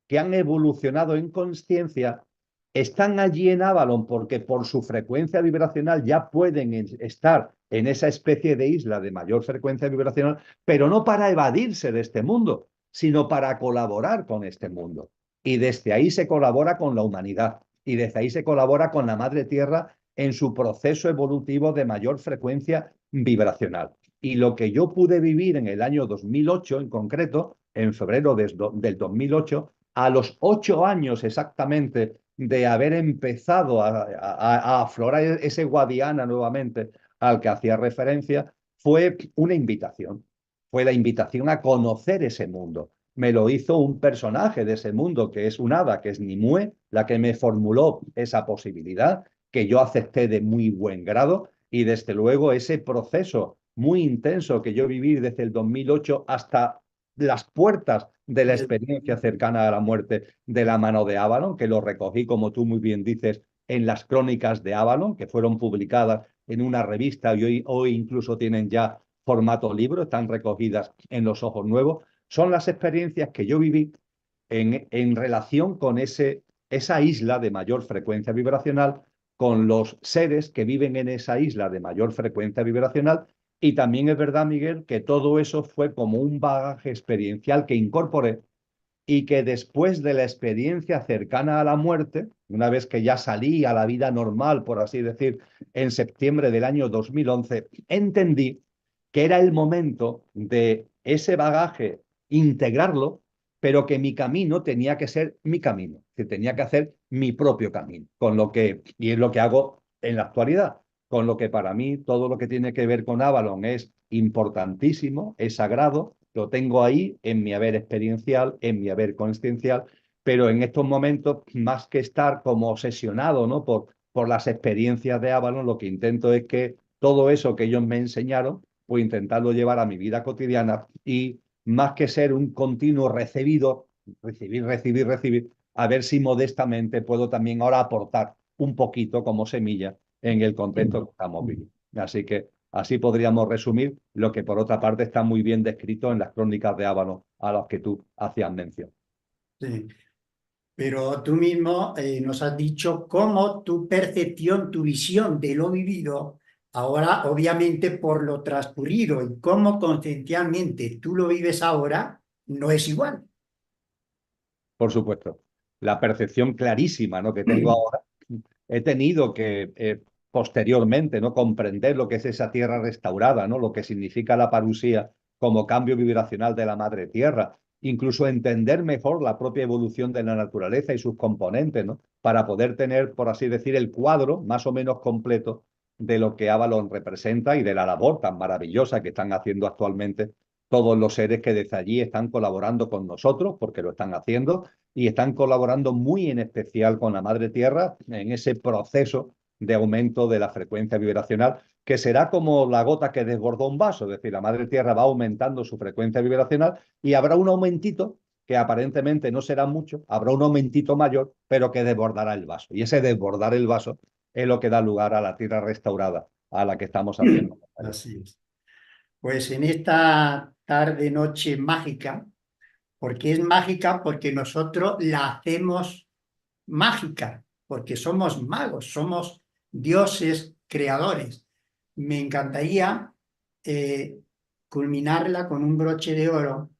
que han evolucionado en conciencia están allí en Avalon porque por su frecuencia vibracional ya pueden estar en esa especie de isla de mayor frecuencia vibracional, pero no para evadirse de este mundo, sino para colaborar con este mundo. Y desde ahí se colabora con la humanidad y desde ahí se colabora con la madre tierra en su proceso evolutivo de mayor frecuencia vibracional. Y lo que yo pude vivir en el año 2008 en concreto, en febrero del 2008, a los 8 años exactamente de haber empezado a aflorar ese Guadiana nuevamente al que hacía referencia, fue una invitación. Fue la invitación a conocer ese mundo. Me lo hizo un personaje de ese mundo, que es un hada, que es Nimue, la que me formuló esa posibilidad, que yo acepté de muy buen grado, y desde luego ese proceso muy intenso que yo viví desde el 2008 hasta las puertas de la experiencia cercana a la muerte de la mano de Avalon, que lo recogí, como tú muy bien dices, en las crónicas de Avalon, que fueron publicadas en una revista y hoy incluso tienen ya formato libro, están recogidas en Los Ojos Nuevos. Son las experiencias que yo viví en relación con esa isla de mayor frecuencia vibracional, con los seres que viven en esa isla de mayor frecuencia vibracional. Y también es verdad, Miguel, que todo eso fue como un bagaje experiencial que incorporé y que después de la experiencia cercana a la muerte, una vez que ya salí a la vida normal, por así decir, en septiembre del año 2011, entendí que era el momento de ese bagaje integrarlo, pero que mi camino tenía que ser mi camino, que tenía que hacer mi propio camino, y es lo que hago en la actualidad, con lo que para mí todo lo que tiene que ver con Avalon es importantísimo, es sagrado, lo tengo ahí en mi haber experiencial, en mi haber consciencial, pero en estos momentos, más que estar como obsesionado, ¿no? por las experiencias de Avalon, lo que intento es que todo eso que ellos me enseñaron, pues intentarlo llevar a mi vida cotidiana y más que ser un continuo recibido, recibir, a ver si modestamente puedo también ahora aportar un poquito como semilla en el contexto que estamos viviendo. Así que así podríamos resumir lo que por otra parte está muy bien descrito en las crónicas de Avalon a las que tú hacías mención. Sí. Pero tú mismo nos has dicho cómo tu percepción, tu visión de lo vivido, ahora obviamente por lo transcurrido y cómo consciencialmente tú lo vives ahora, no es igual. Por supuesto, la percepción clarísima, ¿no? que tengo ahora, he tenido que posteriormente, ¿no? comprender lo que es esa tierra restaurada, ¿no? lo que significa la parusía como cambio vibracional de la madre tierra, incluso entender mejor la propia evolución de la naturaleza y sus componentes, ¿no? para poder tener, por así decir, el cuadro más o menos completo de lo que Avalon representa y de la labor tan maravillosa que están haciendo actualmente todos los seres que desde allí están colaborando con nosotros, porque lo están haciendo, y están colaborando muy en especial con la Madre Tierra en ese proceso de aumento de la frecuencia vibracional, que será como la gota que desbordó un vaso, es decir, la Madre Tierra va aumentando su frecuencia vibracional y habrá un aumentito que aparentemente no será mucho, habrá un aumentito mayor, pero que desbordará el vaso. Y ese desbordar el vaso es lo que da lugar a la tierra restaurada a la que estamos haciendo. Así es. Pues en esta tarde, noche mágica, porque es mágica porque nosotros la hacemos mágica, porque somos magos, somos dioses creadores. Me encantaría culminarla con un broche de oro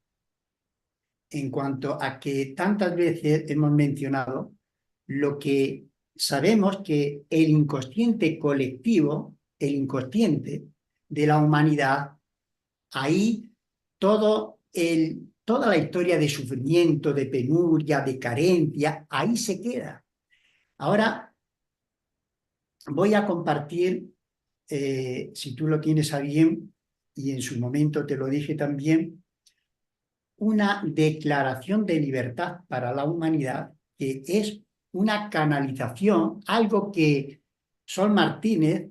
en cuanto a que tantas veces hemos mencionado lo que sabemos que el inconsciente colectivo, el inconsciente de la humanidad, ahí toda la historia de sufrimiento, de penuria, de carencia, ahí se queda. Ahora voy a compartir, si tú lo tienes a bien, y en su momento te lo dije también, una declaración de libertad para la humanidad, que es una canalización, algo que Sol Martínez,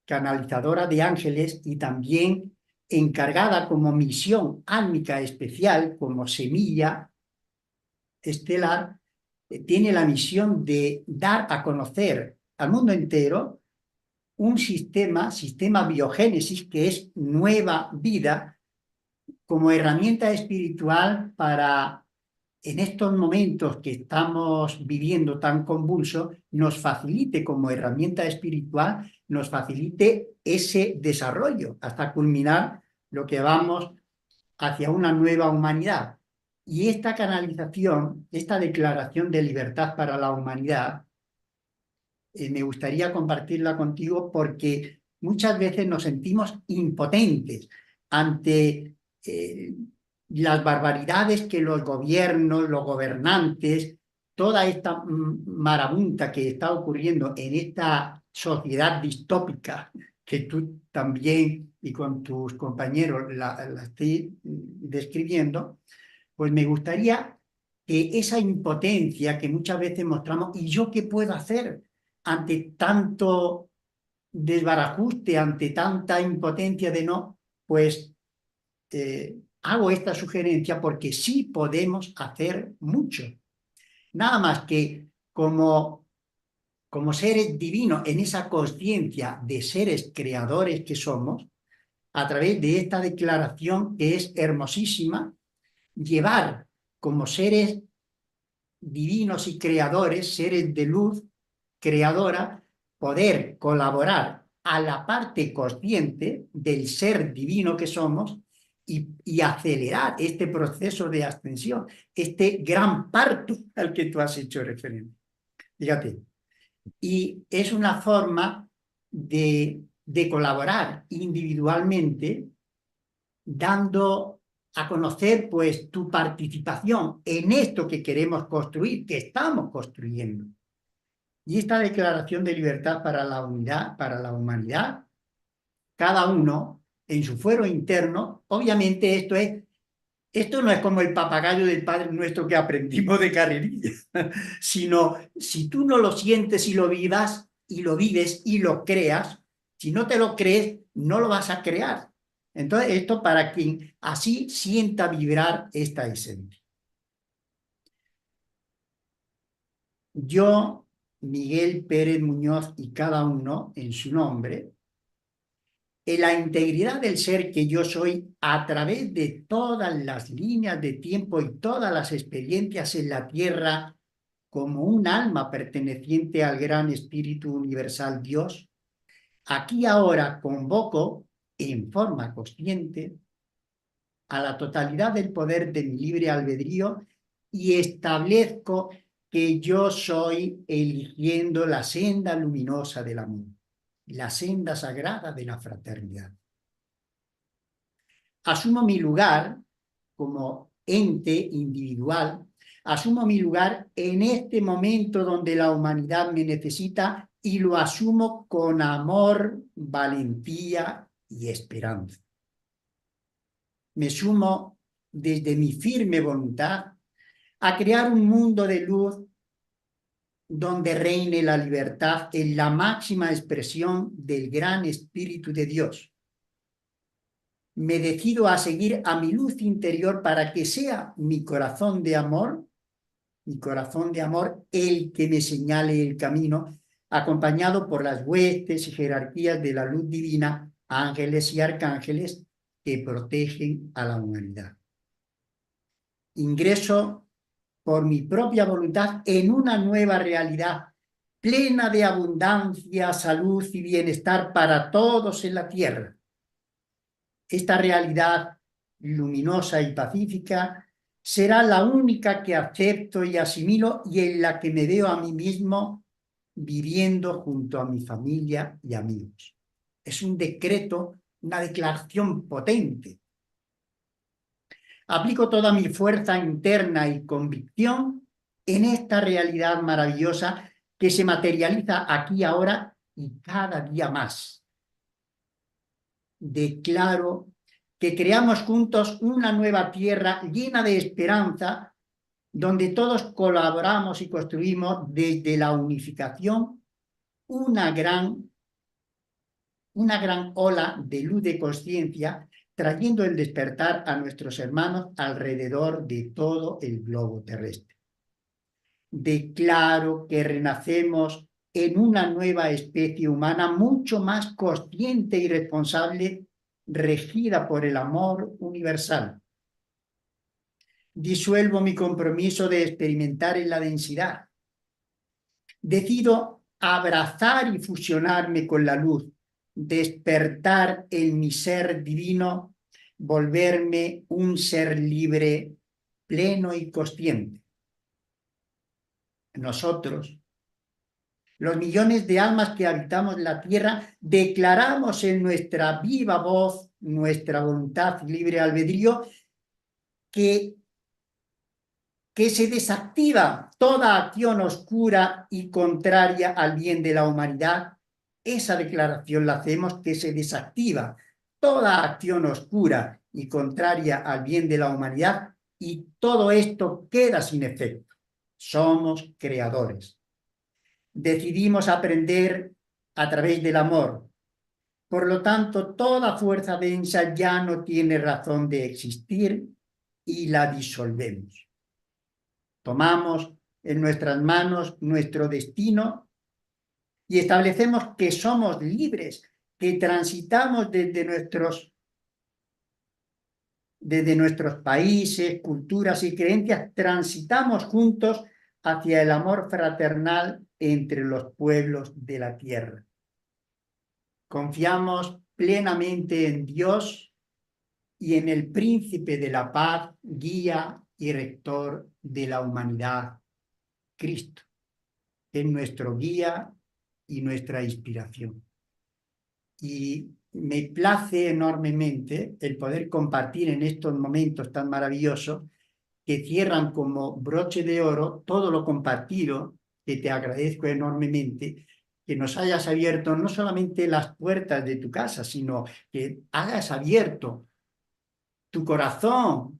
canalizadora de ángeles y también encargada como misión álmica especial, como semilla estelar, tiene la misión de dar a conocer al mundo entero un sistema biogénesis, que es nueva vida, como herramienta espiritual para, en estos momentos que estamos viviendo tan convulsos, nos facilite como herramienta espiritual, nos facilite ese desarrollo hasta culminar lo que vamos hacia una nueva humanidad. Y esta canalización, esta declaración de libertad para la humanidad, me gustaría compartirla contigo porque muchas veces nos sentimos impotentes ante las barbaridades que los gobiernos, los gobernantes, toda esta marabunta que está ocurriendo en esta sociedad distópica que tú también y con tus compañeros la estoy describiendo, pues me gustaría que esa impotencia que muchas veces mostramos, ¿y yo qué puedo hacer ante tanto desbarajuste, ante tanta impotencia de no? Pues hago esta sugerencia porque sí podemos hacer mucho. Nada más que como seres divinos, en esa conciencia de seres creadores que somos, a través de esta declaración que es hermosísima, llevar como seres divinos y creadores, seres de luz creadora, poder colaborar a la parte consciente del ser divino que somos y acelerar este proceso de ascensión, este gran parto al que tú has hecho referencia. Fíjate. Y es una forma de colaborar individualmente, dando a conocer pues tu participación en esto que queremos construir, que estamos construyendo. Y esta declaración de libertad para la unidad, para la humanidad, cada uno en su fuero interno, obviamente esto no es como el papagayo del Padre Nuestro que aprendimos de carrerilla, sino si tú no lo sientes y lo vivas, y lo vives y lo creas, si no te lo crees, no lo vas a crear. Entonces, esto para quien así sienta vibrar esta esencia. Yo, Miguel Pérez Muñoz, y cada uno en su nombre, en la integridad del ser que yo soy, a través de todas las líneas de tiempo y todas las experiencias en la tierra, como un alma perteneciente al gran Espíritu Universal Dios, aquí ahora convoco en forma consciente a la totalidad del poder de mi libre albedrío y establezco que yo soy eligiendo la senda luminosa del amor, la senda sagrada de la fraternidad. Asumo mi lugar como ente individual, asumo mi lugar en este momento donde la humanidad me necesita y lo asumo con amor, valentía y esperanza. Me sumo desde mi firme voluntad a crear un mundo de luz donde reine la libertad en la máxima expresión del gran Espíritu de Dios. Me decido a seguir a mi luz interior para que sea mi corazón de amor el que me señale el camino, acompañado por las huestes y jerarquías de la luz divina, ángeles y arcángeles que protegen a la humanidad. Ingreso por mi propia voluntad en una nueva realidad plena de abundancia, salud y bienestar para todos en la tierra. Esta realidad luminosa y pacífica será la única que acepto y asimilo y en la que me veo a mí mismo viviendo junto a mi familia y amigos. Es un decreto, una declaración potente. Aplico toda mi fuerza interna y convicción en esta realidad maravillosa que se materializa aquí ahora y cada día más. Declaro que creamos juntos una nueva tierra llena de esperanza, donde todos colaboramos y construimos desde la unificación una gran ola de luz de conciencia, trayendo el despertar a nuestros hermanos alrededor de todo el globo terrestre. Declaro que renacemos en una nueva especie humana mucho más consciente y responsable, regida por el amor universal. Disuelvo mi compromiso de experimentar en la densidad. Decido abrazar y fusionarme con la luz, despertar en mi ser divino, volverme un ser libre, pleno y consciente. Nosotros, los millones de almas que habitamos la tierra, declaramos en nuestra viva voz, nuestra voluntad y libre albedrío, que se desactiva toda acción oscura y contraria al bien de la humanidad. Esa declaración la hacemos, que se desactiva toda acción oscura y contraria al bien de la humanidad, y todo esto queda sin efecto. Somos creadores. Decidimos aprender a través del amor. Por lo tanto, toda fuerza densa ya no tiene razón de existir y la disolvemos. Tomamos en nuestras manos nuestro destino y establecemos que somos libres, que transitamos desde nuestros países, culturas y creencias, transitamos juntos hacia el amor fraternal entre los pueblos de la tierra. Confiamos plenamente en Dios y en el príncipe de la paz, guía y rector de la humanidad, Cristo, es nuestro guía y nuestra inspiración. Y me place enormemente el poder compartir en estos momentos tan maravillosos que cierran como broche de oro todo lo compartido, que te agradezco enormemente, que nos hayas abierto no solamente las puertas de tu casa, sino que hayas abierto tu corazón,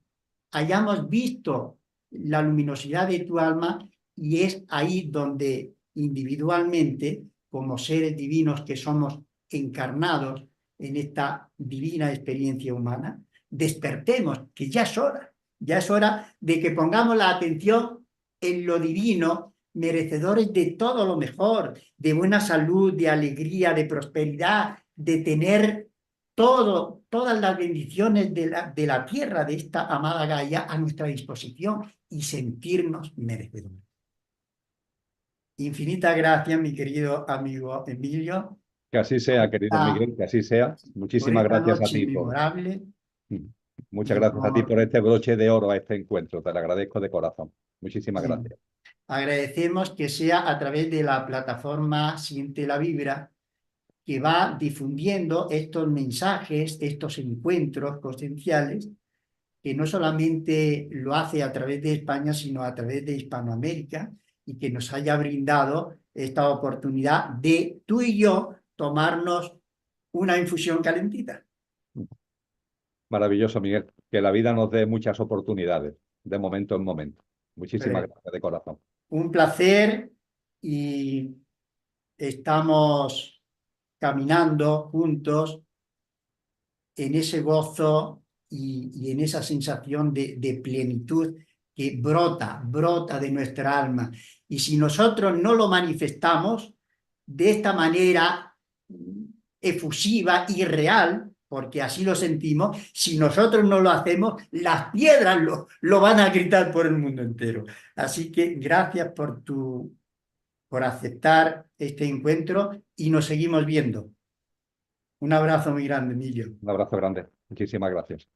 hayamos visto la luminosidad de tu alma, y es ahí donde individualmente, como seres divinos que somos encarnados en esta divina experiencia humana, despertemos, que ya es hora de que pongamos la atención en lo divino, merecedores de todo lo mejor, de buena salud, de alegría, de prosperidad, de tener todas las bendiciones de la tierra, de esta amada Gaia, a nuestra disposición y sentirnos merecedores. Infinitas gracias, mi querido amigo Emilio. Que así sea, querido Miguel, que así sea. Por Muchísimas esta gracias a noche ti memorable. Muchas gracias a ti por este broche de oro a este encuentro. Te lo agradezco de corazón. Muchísimas gracias. Agradecemos que sea a través de la plataforma Siente la Vibra, que va difundiendo estos mensajes, estos encuentros conscienciales, que no solamente lo hace a través de España, sino a través de Hispanoamérica, y que nos haya brindado esta oportunidad de tú y yo tomarnos una infusión calentita. Maravilloso, Miguel. Que la vida nos dé muchas oportunidades, de momento en momento. Muchísimas gracias de corazón. Un placer, y estamos caminando juntos en ese gozo y en esa sensación de plenitud que brota de nuestra alma. Y si nosotros no lo manifestamos de esta manera efusiva y real, porque así lo sentimos, si nosotros no lo hacemos, las piedras lo van a gritar por el mundo entero. Así que gracias por aceptar este encuentro, y nos seguimos viendo. Un abrazo muy grande, Emilio. Un abrazo grande. Muchísimas gracias.